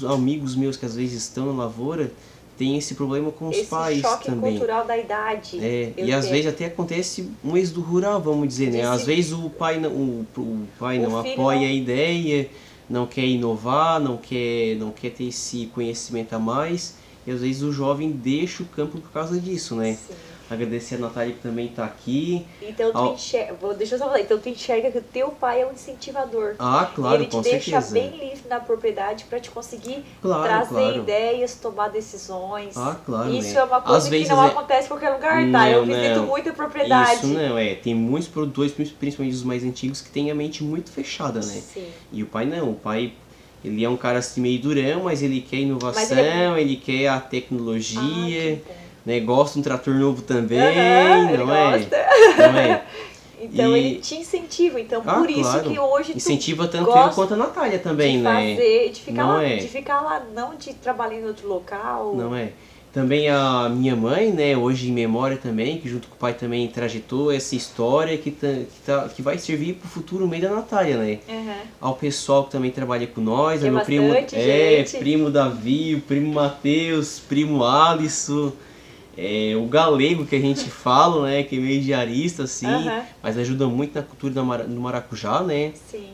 Speaker 2: amigos meus que às vezes estão na lavoura, tem esse problema com os pais também. Esse choque
Speaker 1: cultural da idade.
Speaker 2: E às vezes até acontece um êxodo rural, vamos dizer, né? Às vezes o pai não apoia a ideia, não quer inovar, não quer ter esse conhecimento a mais. E às vezes o jovem deixa o campo por causa disso, né?
Speaker 1: Sim.
Speaker 2: Agradecer a Natália que também está aqui.
Speaker 1: Então deixa eu só falar, então tu enxerga que o teu pai é um incentivador.
Speaker 2: Claro,
Speaker 1: ele te deixa bem livre na propriedade para te conseguir trazer ideias, tomar decisões.
Speaker 2: Claro,
Speaker 1: isso é uma coisa que não acontece em qualquer lugar, tá? Eu visito muita propriedade.
Speaker 2: Isso não, tem muitos produtores, principalmente os mais antigos, que têm a mente muito fechada, né?
Speaker 1: Sim.
Speaker 2: E o pai não, o pai... Ele é um cara assim meio durão, mas ele quer inovação, ele quer a tecnologia, né? Gosta de um trator novo também, não é?
Speaker 1: Então ele te incentiva, então por isso que hoje tu
Speaker 2: incentiva tanto eu quanto a Natália também,
Speaker 1: de
Speaker 2: né?
Speaker 1: Fazer, de ficar lá, não de trabalhar em outro local.
Speaker 2: Não é. Também a minha mãe, né, hoje em memória também, que junto com o pai também trajetou essa história que vai servir para o futuro meio da Natália, né?
Speaker 1: Uhum.
Speaker 2: Ao pessoal que também trabalha com nós,
Speaker 1: que
Speaker 2: meu primo,
Speaker 1: gente.
Speaker 2: primo Davi, o primo Matheus, primo Alisson, o galego que a gente fala, né, que é meio diarista, assim, mas ajuda muito na cultura do maracujá, né?
Speaker 1: Sim.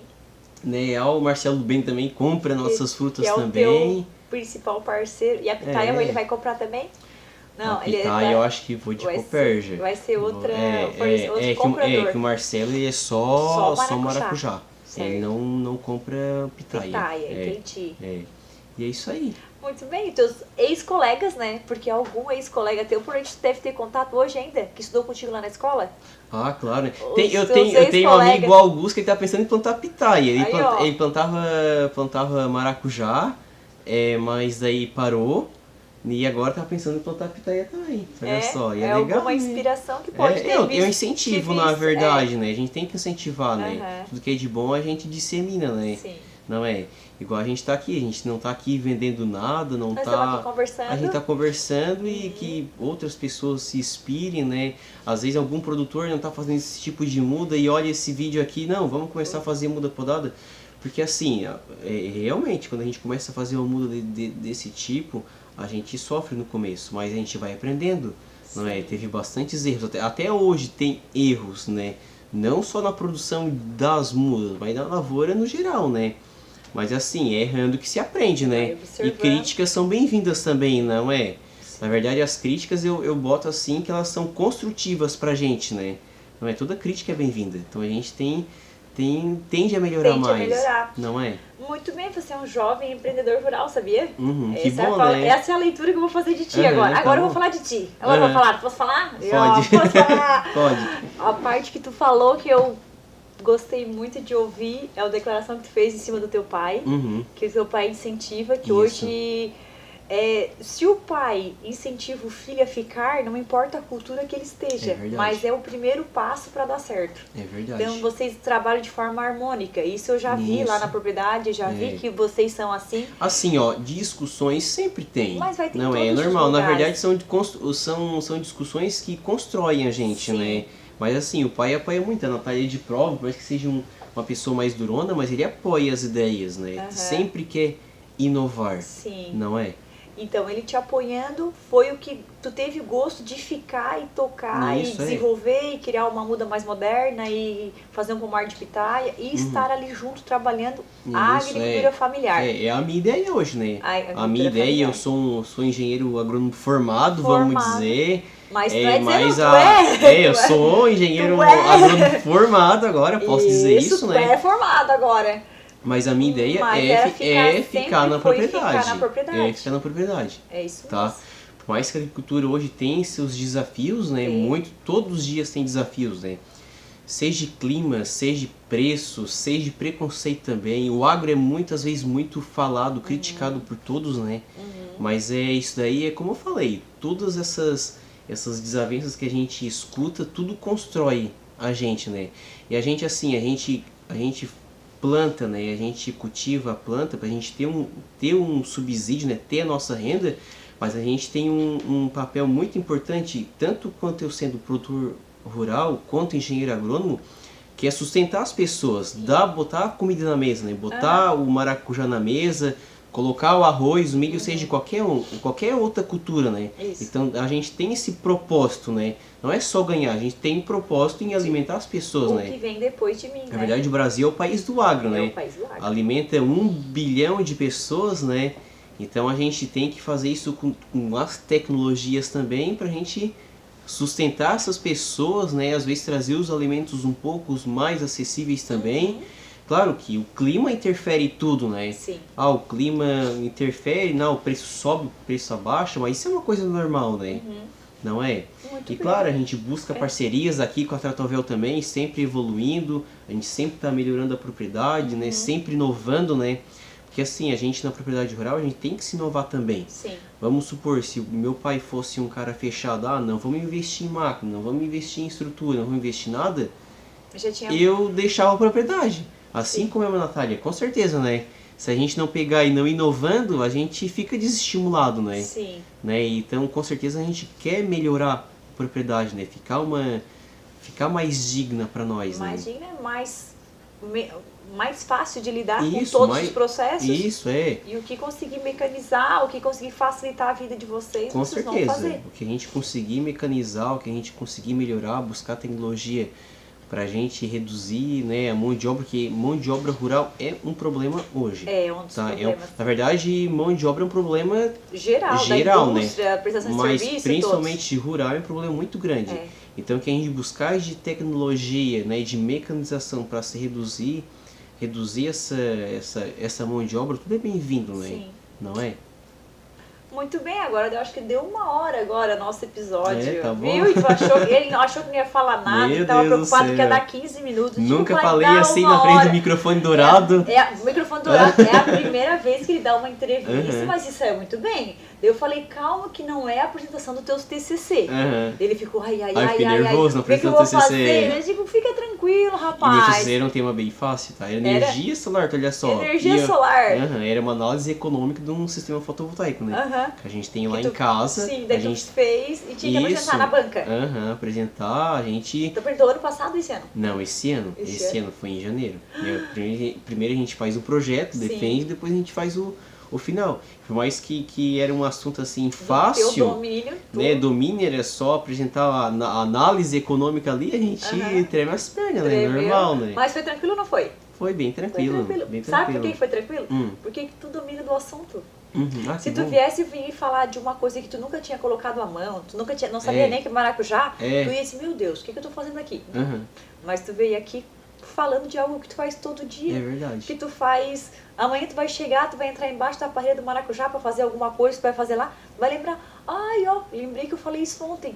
Speaker 2: Né, o Marcelo Bem também compra nossas frutas
Speaker 1: que
Speaker 2: também.
Speaker 1: Principal parceiro. E a pitaia ele vai comprar também?
Speaker 2: Não, a pitaia eu acho que vou de Copérgia.
Speaker 1: Vai ser outro comprador.
Speaker 2: Que o Marcelo ele é só maracujá. Ele não compra pitaia.
Speaker 1: Entendi.
Speaker 2: E é isso aí.
Speaker 1: Muito bem, teus ex-colegas, né? Porque algum ex-colega teu, por gente deve ter contato hoje ainda, que estudou contigo lá na escola?
Speaker 2: Ah, claro, né? Eu tenho um amigo Augusto que ele tá pensando em plantar pitaia. Ele plantava maracujá, mas aí parou. E agora tá pensando em plantar pitaia também. Olha só, e é legal.
Speaker 1: Alguma inspiração que pode ter
Speaker 2: eu incentivo, na verdade, né? A gente tem que incentivar, né? Tudo que é de bom a gente dissemina, né?
Speaker 1: Sim.
Speaker 2: Não é? Igual a gente tá aqui, a gente não tá aqui vendendo nada,
Speaker 1: aqui conversando.
Speaker 2: A gente tá conversando e que outras pessoas se inspirem, né? Às vezes algum produtor não tá fazendo esse tipo de muda e olha esse vídeo aqui, não, vamos começar a fazer muda podada. Porque assim, realmente, quando a gente começa a fazer uma muda desse tipo, a gente sofre no começo, mas a gente vai aprendendo, não é? Teve bastantes erros, até hoje tem erros, né? Não só na produção das mudas, mas na lavoura no geral, né? Mas assim, é errando que se aprende, né? E críticas são bem-vindas também, não é? Sim. Na verdade, as críticas eu boto assim que elas são construtivas pra gente, né? Não é? Toda crítica é bem-vinda. Então a gente tende a melhorar mais. Não é?
Speaker 1: Muito bem, você é um jovem empreendedor rural, sabia?
Speaker 2: Que bom, né?
Speaker 1: Essa é a leitura que eu vou fazer de ti agora. Agora eu vou falar de ti. Agora eu vou falar. Posso falar?
Speaker 2: Pode.
Speaker 1: Posso falar?
Speaker 2: Pode.
Speaker 1: A parte que tu falou que eu gostei muito de ouvir é a declaração que tu fez em cima do teu pai, que o teu pai incentiva, que hoje, se o pai incentiva o filho a ficar, não importa a cultura que ele esteja, mas é o primeiro passo para dar certo.
Speaker 2: É verdade.
Speaker 1: Então vocês trabalham de forma harmônica, isso eu já vi lá na propriedade, já vi que vocês são assim.
Speaker 2: Assim, ó, discussões sempre tem.
Speaker 1: Mas vai ter
Speaker 2: não é normal, na verdade são discussões que constroem a gente, né? Mas assim, o pai apoia muito, a Natália de prova, por mais que seja uma pessoa mais durona, mas ele apoia as ideias, né? Sempre quer inovar, não é?
Speaker 1: Então, ele te apoiando foi o que tu teve gosto de ficar e tocar e desenvolver e criar uma muda mais moderna e fazer um pomar de pitaia e estar ali junto trabalhando a agricultura familiar.
Speaker 2: É a minha ideia hoje, né? A minha ideia, eu sou engenheiro agrônomo formado, vamos dizer.
Speaker 1: Mas tu
Speaker 2: eu sou engenheiro agrônomo formado agora, posso dizer isso, né?
Speaker 1: Tu é formado agora.
Speaker 2: Mas a minha ideia é ficar na propriedade. É ficar na propriedade.
Speaker 1: É isso mesmo.
Speaker 2: Tá? Por mais que a agricultura hoje tem seus desafios, né? Todos os dias tem desafios, né? Seja de clima, seja de preço, seja de preconceito também. O agro é muitas vezes muito falado, criticado por todos, né? Mas isso daí é como eu falei, todas essas desavenças que a gente escuta, tudo constrói a gente, né? E a gente assim, a gente planta, né? A gente cultiva a planta para a gente ter um subsídio, né? Ter a nossa renda, mas a gente tem um papel muito importante, tanto quanto eu sendo produtor rural, quanto engenheiro agrônomo, que é sustentar as pessoas, botar a comida na mesa, né? Botar o maracujá na mesa, colocar o arroz, o milho, seja de qualquer outra cultura, né? Então a gente tem esse propósito, né? Não é só ganhar, a gente tem um propósito em alimentar as pessoas, né?
Speaker 1: O que vem depois de mim,
Speaker 2: Na verdade, o Brasil é o país do agro, né?
Speaker 1: É o país do agro.
Speaker 2: Alimenta 1 bilhão de pessoas, né? Então a gente tem que fazer isso com as tecnologias também pra gente sustentar essas pessoas, né? Às vezes trazer os alimentos um pouco mais acessíveis também. Claro que o clima interfere em tudo, né?
Speaker 1: Sim.
Speaker 2: O clima interfere, o preço sobe, o preço abaixa, mas isso é uma coisa normal, né? Não é?
Speaker 1: Muito
Speaker 2: e claro, a gente busca parcerias aqui com a Tratovel também, sempre evoluindo, a gente sempre está melhorando a propriedade, né? Sempre inovando, né? Porque assim, a gente na propriedade rural, a gente tem que se inovar também.
Speaker 1: Sim.
Speaker 2: Vamos supor, se o meu pai fosse um cara fechado, não vamos investir em máquina, não vamos investir em estrutura, não vamos investir em nada, eu deixava a propriedade. Assim como é a Natália, com certeza, né? Se a gente não pegar e não inovando, a gente fica desestimulado, né?
Speaker 1: Sim.
Speaker 2: Né? Então, com certeza, a gente quer melhorar a propriedade, né? Ficar mais digna para nós,
Speaker 1: mais
Speaker 2: né?
Speaker 1: digna, mais fácil de lidar
Speaker 2: Isso,
Speaker 1: com todos os processos.
Speaker 2: Isso, é.
Speaker 1: E o que conseguir mecanizar, o que conseguir facilitar a vida de vocês,
Speaker 2: com
Speaker 1: vocês
Speaker 2: certeza.
Speaker 1: vão fazer.
Speaker 2: O que a gente conseguir mecanizar, o que a gente conseguir melhorar, buscar tecnologia para a gente reduzir, né, a mão de obra, porque mão de obra rural é um problema hoje.
Speaker 1: É um dos problemas.
Speaker 2: Na verdade, mão de obra é um problema
Speaker 1: geral da indústria,
Speaker 2: né?
Speaker 1: prestação de
Speaker 2: Mas
Speaker 1: serviço,
Speaker 2: principalmente rural é um problema muito grande.
Speaker 1: É.
Speaker 2: Então, que a gente buscar de tecnologia, né, de mecanização para se reduzir essa mão de obra, tudo é bem-vindo, né?
Speaker 1: Sim.
Speaker 2: Não é?
Speaker 1: Muito bem, agora eu acho que deu 1 hora agora nosso episódio.
Speaker 2: Tá bom.
Speaker 1: Viu? E ele não achou que não ia falar nada,
Speaker 2: Meu
Speaker 1: estava
Speaker 2: Deus
Speaker 1: preocupado
Speaker 2: do
Speaker 1: que
Speaker 2: céu.
Speaker 1: ia dar 15 minutos.
Speaker 2: Nunca
Speaker 1: vai
Speaker 2: falei
Speaker 1: dar
Speaker 2: assim
Speaker 1: 1
Speaker 2: na frente
Speaker 1: hora.
Speaker 2: do microfone dourado.
Speaker 1: O microfone dourado é a primeira vez que ele dá uma entrevista, mas isso é muito bem. Daí eu falei, calma que não é a apresentação do teu TCC. Ele ficou, ai,
Speaker 2: fiquei nervoso na
Speaker 1: o que eu
Speaker 2: apresentação
Speaker 1: vou
Speaker 2: do TCC.
Speaker 1: fazer? Eu digo, fica tranquilo,
Speaker 2: E meu
Speaker 1: rapaz.
Speaker 2: TCC era um tema bem fácil, tá? Era energia solar, olha só.
Speaker 1: Energia solar.
Speaker 2: Era uma análise econômica de um sistema fotovoltaico, né? Que a gente tem lá em casa.
Speaker 1: Sim, daí
Speaker 2: a gente
Speaker 1: fez e tinha que apresentar na banca.
Speaker 2: Apresentar, a gente...
Speaker 1: Tu apresentou ano passado ou esse ano?
Speaker 2: Não, esse ano. Esse ano foi em janeiro. Primeiro a gente faz o projeto, defende, depois a gente faz o final. Por mais que era um assunto assim fácil,
Speaker 1: teu domínio,
Speaker 2: né? Domínio era só apresentar a análise econômica ali, a gente treme as pernas, né? Normal, né?
Speaker 1: Mas foi tranquilo ou não foi?
Speaker 2: Foi bem tranquilo. Bem
Speaker 1: Sabe por que foi tranquilo? Porque tu domina do assunto. Se tu viesse vir falar de uma coisa que tu nunca tinha colocado a mão, tu não sabia nem que maracujá, tu ia dizer, meu Deus, o que eu tô fazendo aqui? Mas tu veio aqui falando de algo que tu faz todo dia.
Speaker 2: É verdade.
Speaker 1: Que tu faz... Amanhã tu vai chegar, tu vai entrar embaixo da parreira do maracujá pra fazer alguma coisa, tu vai fazer lá, tu vai lembrar, lembrei que eu falei isso ontem.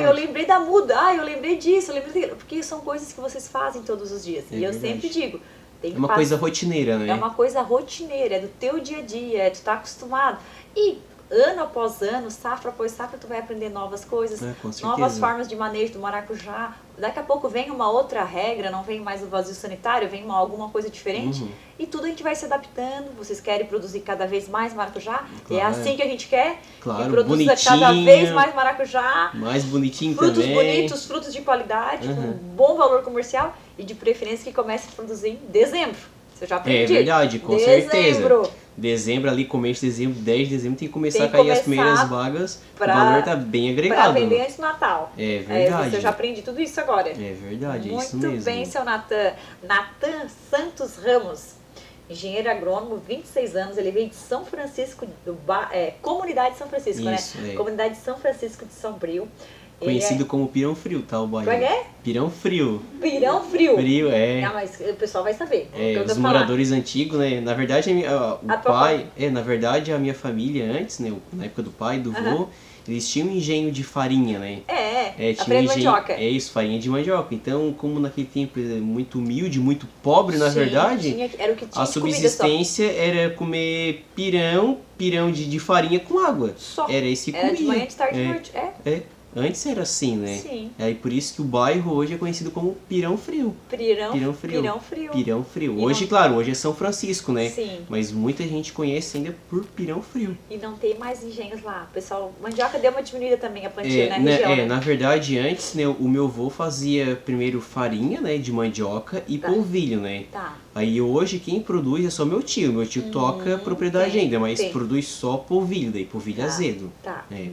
Speaker 1: Eu lembrei da muda, eu lembrei disso, eu lembrei daquilo. Porque são coisas que vocês fazem todos os dias. E eu sempre digo, tem que
Speaker 2: é uma coisa rotineira, né?
Speaker 1: É uma coisa rotineira, é do teu dia a dia, tu tá acostumado. E ano após ano, safra após safra, tu vai aprender novas coisas, novas formas de manejo do maracujá. Daqui a pouco vem uma outra regra, não vem mais o vazio sanitário, vem alguma coisa diferente. E tudo a gente vai se adaptando. Vocês querem produzir cada vez mais maracujá? É assim que a gente quer.
Speaker 2: Claro,
Speaker 1: que produza cada vez mais maracujá.
Speaker 2: Mais bonitinho
Speaker 1: frutos
Speaker 2: também.
Speaker 1: Frutos bonitos, frutos de qualidade, com bom valor comercial. E de preferência que comece a produzir em dezembro. Você já aprendeu?
Speaker 2: É verdade, com certeza. Dezembro ali, começo de dezembro, 10 de dezembro, tem que começar a cair as primeiras vagas. O valor tá bem agregado.
Speaker 1: Pra vender antes do Natal.
Speaker 2: É verdade.
Speaker 1: Você já aprende tudo isso agora.
Speaker 2: É verdade,
Speaker 1: muito
Speaker 2: isso mesmo.
Speaker 1: Muito bem, seu Natan. Natan Santos Ramos, engenheiro agrônomo, 26 anos, ele veio de São Francisco, Comunidade de São Francisco,
Speaker 2: isso,
Speaker 1: né? Comunidade de São Francisco de Sombrio.
Speaker 2: Conhecido como Pirão Frio, tá, o bairro?
Speaker 1: Como é?
Speaker 2: Pirão Frio.
Speaker 1: Pirão Frio.
Speaker 2: Frio,
Speaker 1: Não, mas o pessoal vai saber.
Speaker 2: Os moradores antigos, né? Na verdade, na verdade, a minha família antes, né? Na época do pai, do vô, eles tinham um engenho de farinha, né?
Speaker 1: A farinha de mandioca.
Speaker 2: É isso, farinha de mandioca. Então, como naquele tempo era muito humilde, muito pobre, na verdade,
Speaker 1: era o que tinha
Speaker 2: a subsistência era comer pirão de farinha com água.
Speaker 1: Só.
Speaker 2: Era esse que comia.
Speaker 1: Era de manhã, de tarde, de noite.
Speaker 2: Antes era assim, né?
Speaker 1: Sim.
Speaker 2: É por isso que o bairro hoje é conhecido como Pirão Frio.
Speaker 1: Pirão Frio.
Speaker 2: Hoje, claro, hoje é São Francisco, né?
Speaker 1: Sim.
Speaker 2: Mas muita gente conhece ainda por Pirão Frio.
Speaker 1: E não tem mais engenhos lá. Pessoal, mandioca deu uma diminuída também, a plantio, na região, né?
Speaker 2: Na verdade, antes, né, o meu avô fazia primeiro farinha, né, de mandioca e polvilho, né? Aí hoje quem produz é só meu tio. Meu tio toca propriedade ainda, mas produz só polvilho, daí polvilho azedo.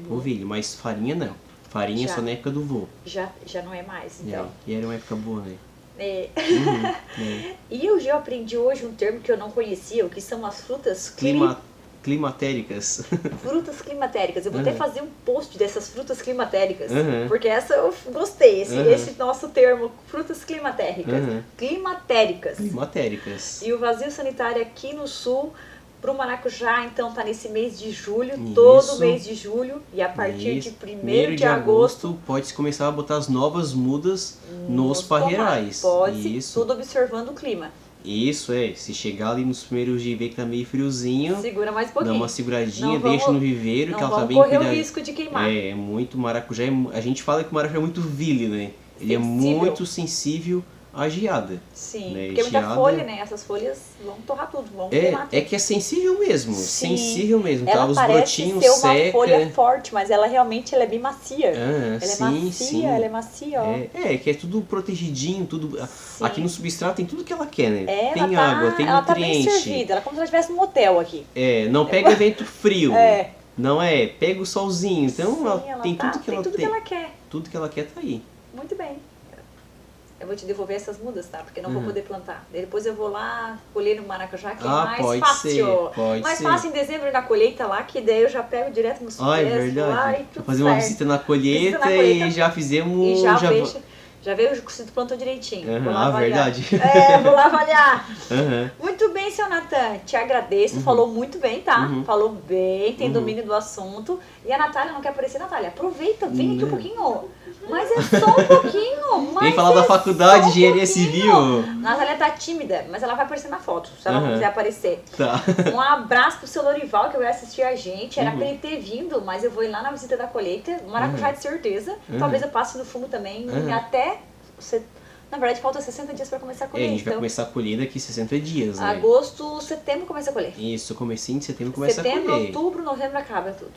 Speaker 2: Polvilho, mas farinha não. Farinha só na época do vô.
Speaker 1: Já não é mais, então.
Speaker 2: E era uma época boa, né?
Speaker 1: E eu já aprendi hoje um termo que eu não conhecia, o que são as frutas
Speaker 2: climatéricas.
Speaker 1: Frutas climatéricas. Eu vou até fazer um post dessas frutas climatéricas, porque essa eu gostei, esse nosso termo, frutas climatéricas. Climatéricas. E o vazio sanitário aqui no sul, pro maracujá, então, tá nesse mês de julho, todo mês de julho, e a partir de 1º de agosto
Speaker 2: pode começar a botar as novas mudas nos parreirais.
Speaker 1: Tudo observando o clima.
Speaker 2: Isso, se chegar ali nos primeiros dias e ver que tá meio friozinho,
Speaker 1: segura mais um pouquinho.
Speaker 2: Dá uma seguradinha, deixa no viveiro, que ela tá bem
Speaker 1: cuidada. Não correr o risco de queimar.
Speaker 2: Muito maracujá, a gente fala que o maracujá é muito vile, né? Ele é muito sensível a geada.
Speaker 1: Sim,
Speaker 2: né?
Speaker 1: porque muita folha, né? Essas folhas vão torrar tudo, vão queimar tudo.
Speaker 2: É que é sensível mesmo,
Speaker 1: Sim.
Speaker 2: sensível mesmo.
Speaker 1: Ela
Speaker 2: Tá? Os
Speaker 1: parece
Speaker 2: brotinhos
Speaker 1: ser uma
Speaker 2: seca.
Speaker 1: folha forte, mas ela realmente ela é bem macia.
Speaker 2: Ah,
Speaker 1: ela é
Speaker 2: sim,
Speaker 1: macia,
Speaker 2: sim.
Speaker 1: ela é macia, ó.
Speaker 2: Que é tudo protegidinho, tudo.
Speaker 1: Sim.
Speaker 2: Aqui no substrato tem tudo que ela quer, né?
Speaker 1: É,
Speaker 2: Tem água, tem
Speaker 1: ela
Speaker 2: nutriente.
Speaker 1: tá bem servida, ela é como se ela estivesse num hotel aqui.
Speaker 2: Não pega vento frio.
Speaker 1: É.
Speaker 2: Não pega o solzinho. Então
Speaker 1: Sim,
Speaker 2: ela tem tudo que ela
Speaker 1: tudo
Speaker 2: tem.
Speaker 1: que ela quer.
Speaker 2: Tudo que ela quer tá aí.
Speaker 1: Muito bem. Eu vou te devolver essas mudas, tá? Porque não vou poder plantar. Depois eu vou lá colher no maracujá, que é mais
Speaker 2: pode
Speaker 1: fácil.
Speaker 2: ser,
Speaker 1: mais
Speaker 2: ser.
Speaker 1: fácil em dezembro na colheita lá, que daí eu já pego direto no
Speaker 2: É
Speaker 1: sucesso.
Speaker 2: verdade.
Speaker 1: Lá, e tudo
Speaker 2: Vou fazer uma
Speaker 1: certo.
Speaker 2: visita na colheita e já fizemos.
Speaker 1: E já veio se tu plantou direitinho. Vou lá avaliar.
Speaker 2: Verdade.
Speaker 1: Vou lá avaliar.
Speaker 2: Uhum.
Speaker 1: Muito bem, seu Natan. Te agradeço. Falou muito bem, tá? Falou bem, tem domínio do assunto. E a Natália não quer aparecer, Natália. Aproveita, vem aqui um pouquinho. Mas é só um pouquinho.
Speaker 2: Vem falar da faculdade de engenharia civil.
Speaker 1: Natália tá tímida, mas ela vai aparecer na foto, se ela não quiser aparecer.
Speaker 2: Tá.
Speaker 1: Um abraço pro seu Lorival, que vai assistir a gente. Era pra ele ter vindo, mas eu vou ir lá na visita da colheita. Maracujá de certeza. Talvez eu passe no fumo também. Até... Na verdade, falta 60 dias pra começar a colher.
Speaker 2: A gente vai começar a colher daqui 60 dias, né?
Speaker 1: Agosto, setembro começa a colher.
Speaker 2: Isso, comecinho de setembro começa a colher.
Speaker 1: Setembro, outubro, novembro acaba tudo.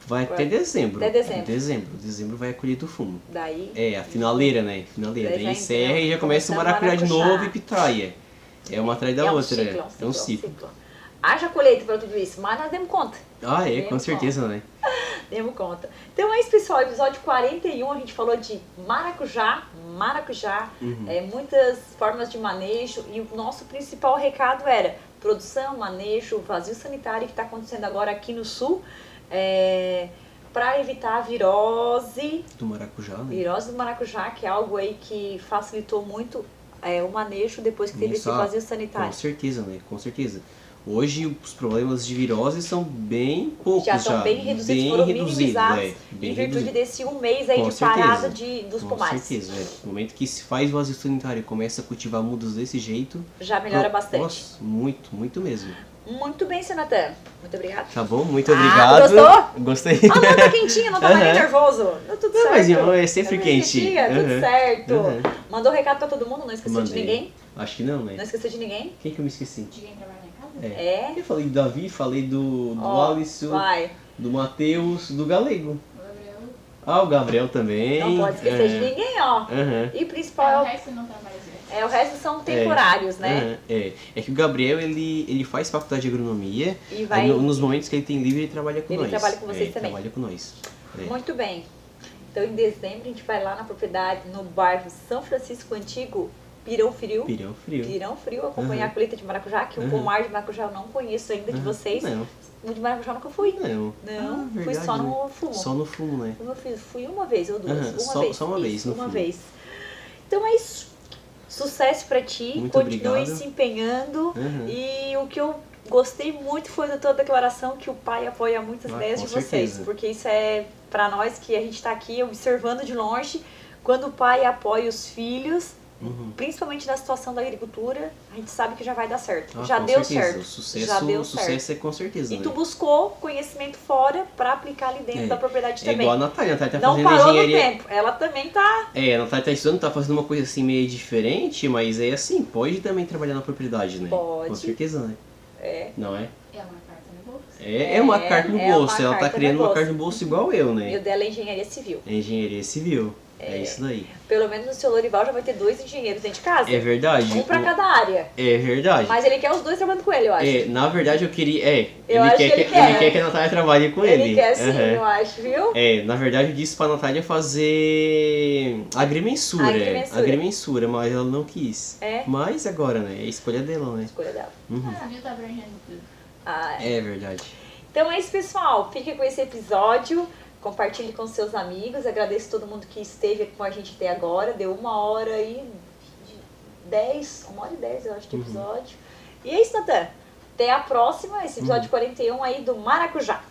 Speaker 2: Vai até dezembro.
Speaker 1: Até dezembro.
Speaker 2: Dezembro vai a colher do fumo.
Speaker 1: Daí...
Speaker 2: A finaleira, né? Finaleira. Daí encerra e já começa o maracujá de novo e pitaia. É uma atrás da outra, né? É um ciclo.
Speaker 1: Haja colheita para tudo isso, mas nós demos conta.
Speaker 2: Com certeza, né?
Speaker 1: Demos conta. Então é isso, pessoal. Episódio 41, a gente falou de maracujá, muitas formas de manejo, e o nosso principal recado era produção, manejo, vazio sanitário que está acontecendo agora aqui no sul, para evitar a virose
Speaker 2: do maracujá, né?
Speaker 1: Virose do maracujá, que é algo aí que facilitou muito o manejo depois que teve esse vazio sanitário.
Speaker 2: Com certeza, né? Com certeza. Hoje os problemas de virose são bem poucos já.
Speaker 1: Estão bem reduzidos, foram minimizados em virtude desse um mês aí de parada dos pomares.
Speaker 2: Com certeza, No momento que se faz vazio sanitário e começa a cultivar mudas desse jeito...
Speaker 1: Já melhora bastante.
Speaker 2: Nossa, muito, muito mesmo.
Speaker 1: Muito bem, seu Natan. Muito obrigada.
Speaker 2: Tá bom, muito obrigado.
Speaker 1: Gostou?
Speaker 2: Gostei.
Speaker 1: Não tá quentinho, não tava nem nervoso. Tudo certo.
Speaker 2: Mas é sempre quente.
Speaker 1: Tudo certo. Mandou recado pra todo mundo, não esqueceu de ninguém?
Speaker 2: Acho que não, né?
Speaker 1: Não esqueceu de ninguém?
Speaker 2: Quem que eu me esqueci?
Speaker 3: De quem trabalha em casa?
Speaker 2: Eu falei do Davi, falei do Alisson, do Matheus, do Galego. O Gabriel também.
Speaker 1: Não pode esquecer de ninguém, ó. E principal...
Speaker 3: O resto não trabalha.
Speaker 1: O resto são temporários, né?
Speaker 2: É que o Gabriel, ele faz faculdade de agronomia.
Speaker 1: E vai...
Speaker 2: Nos momentos que ele tem livre, ele trabalha com nós.
Speaker 1: Ele trabalha com vocês também.
Speaker 2: Trabalha com nós.
Speaker 1: Muito bem. Então, em dezembro, a gente vai lá na propriedade, no bairro São Francisco Antigo, Pirão Frio, acompanhar a colheita de maracujá, que o pomar de maracujá eu não conheço ainda de vocês.
Speaker 2: Não.
Speaker 1: O de maracujá eu nunca fui.
Speaker 2: Não.
Speaker 1: Fui só no fumo.
Speaker 2: Só no fumo, né?
Speaker 1: Fui uma vez ou duas.
Speaker 2: Só uma vez no
Speaker 1: uma
Speaker 2: fumo.
Speaker 1: vez. Então é isso. Sucesso pra ti.
Speaker 2: Muito
Speaker 1: Continue
Speaker 2: obrigado.
Speaker 1: se empenhando. E o que eu gostei muito foi da tua declaração que o pai apoia muitas ideias de vocês. Porque isso é pra nós que a gente tá aqui observando de longe. Quando o pai apoia os filhos, principalmente na situação da agricultura, a gente sabe que já vai dar certo. Já deu certo.
Speaker 2: O sucesso é com certeza.
Speaker 1: E tu buscou conhecimento fora pra aplicar ali dentro da propriedade também.
Speaker 2: Igual a Natália tá
Speaker 1: não
Speaker 2: fazendo
Speaker 1: parou
Speaker 2: engenharia.
Speaker 1: No tempo. Ela também tá...
Speaker 2: A Natália tá estudando, tá fazendo uma coisa assim meio diferente, mas é assim, pode também trabalhar na propriedade, né?
Speaker 1: Pode.
Speaker 2: Com certeza, né? Não é?
Speaker 3: É uma carta no bolso.
Speaker 2: É uma carta no bolso. Ela tá criando uma carta no bolso igual eu, né?
Speaker 1: E o dela é engenharia civil.
Speaker 2: Engenharia civil. É isso daí.
Speaker 1: Pelo menos no seu Lorival já vai ter 2 engenheiros dentro de casa.
Speaker 2: É verdade.
Speaker 1: Um pra cada área.
Speaker 2: É verdade.
Speaker 1: Mas ele quer os 2 trabalhando com ele, eu acho.
Speaker 2: Na verdade eu queria...
Speaker 1: Ele
Speaker 2: quer que a Natália trabalhe com ele.
Speaker 1: Ele quer sim, eu acho, viu?
Speaker 2: Na verdade eu disse pra Natália fazer agrimensura. Agrimensura, mas ela não quis. Mas agora, né? É a escolha dela, né?
Speaker 1: Escolha dela.
Speaker 3: A Civil tá abrangendo tudo.
Speaker 2: É verdade.
Speaker 1: Então é isso, pessoal. Fique com esse episódio. Compartilhe com seus amigos. Agradeço todo mundo que esteve com a gente até agora. Deu 1 hora e 10, 1 hora e 10, eu acho, de episódio. E é isso, Natan. Até a próxima, esse episódio 41 aí do Maracujá.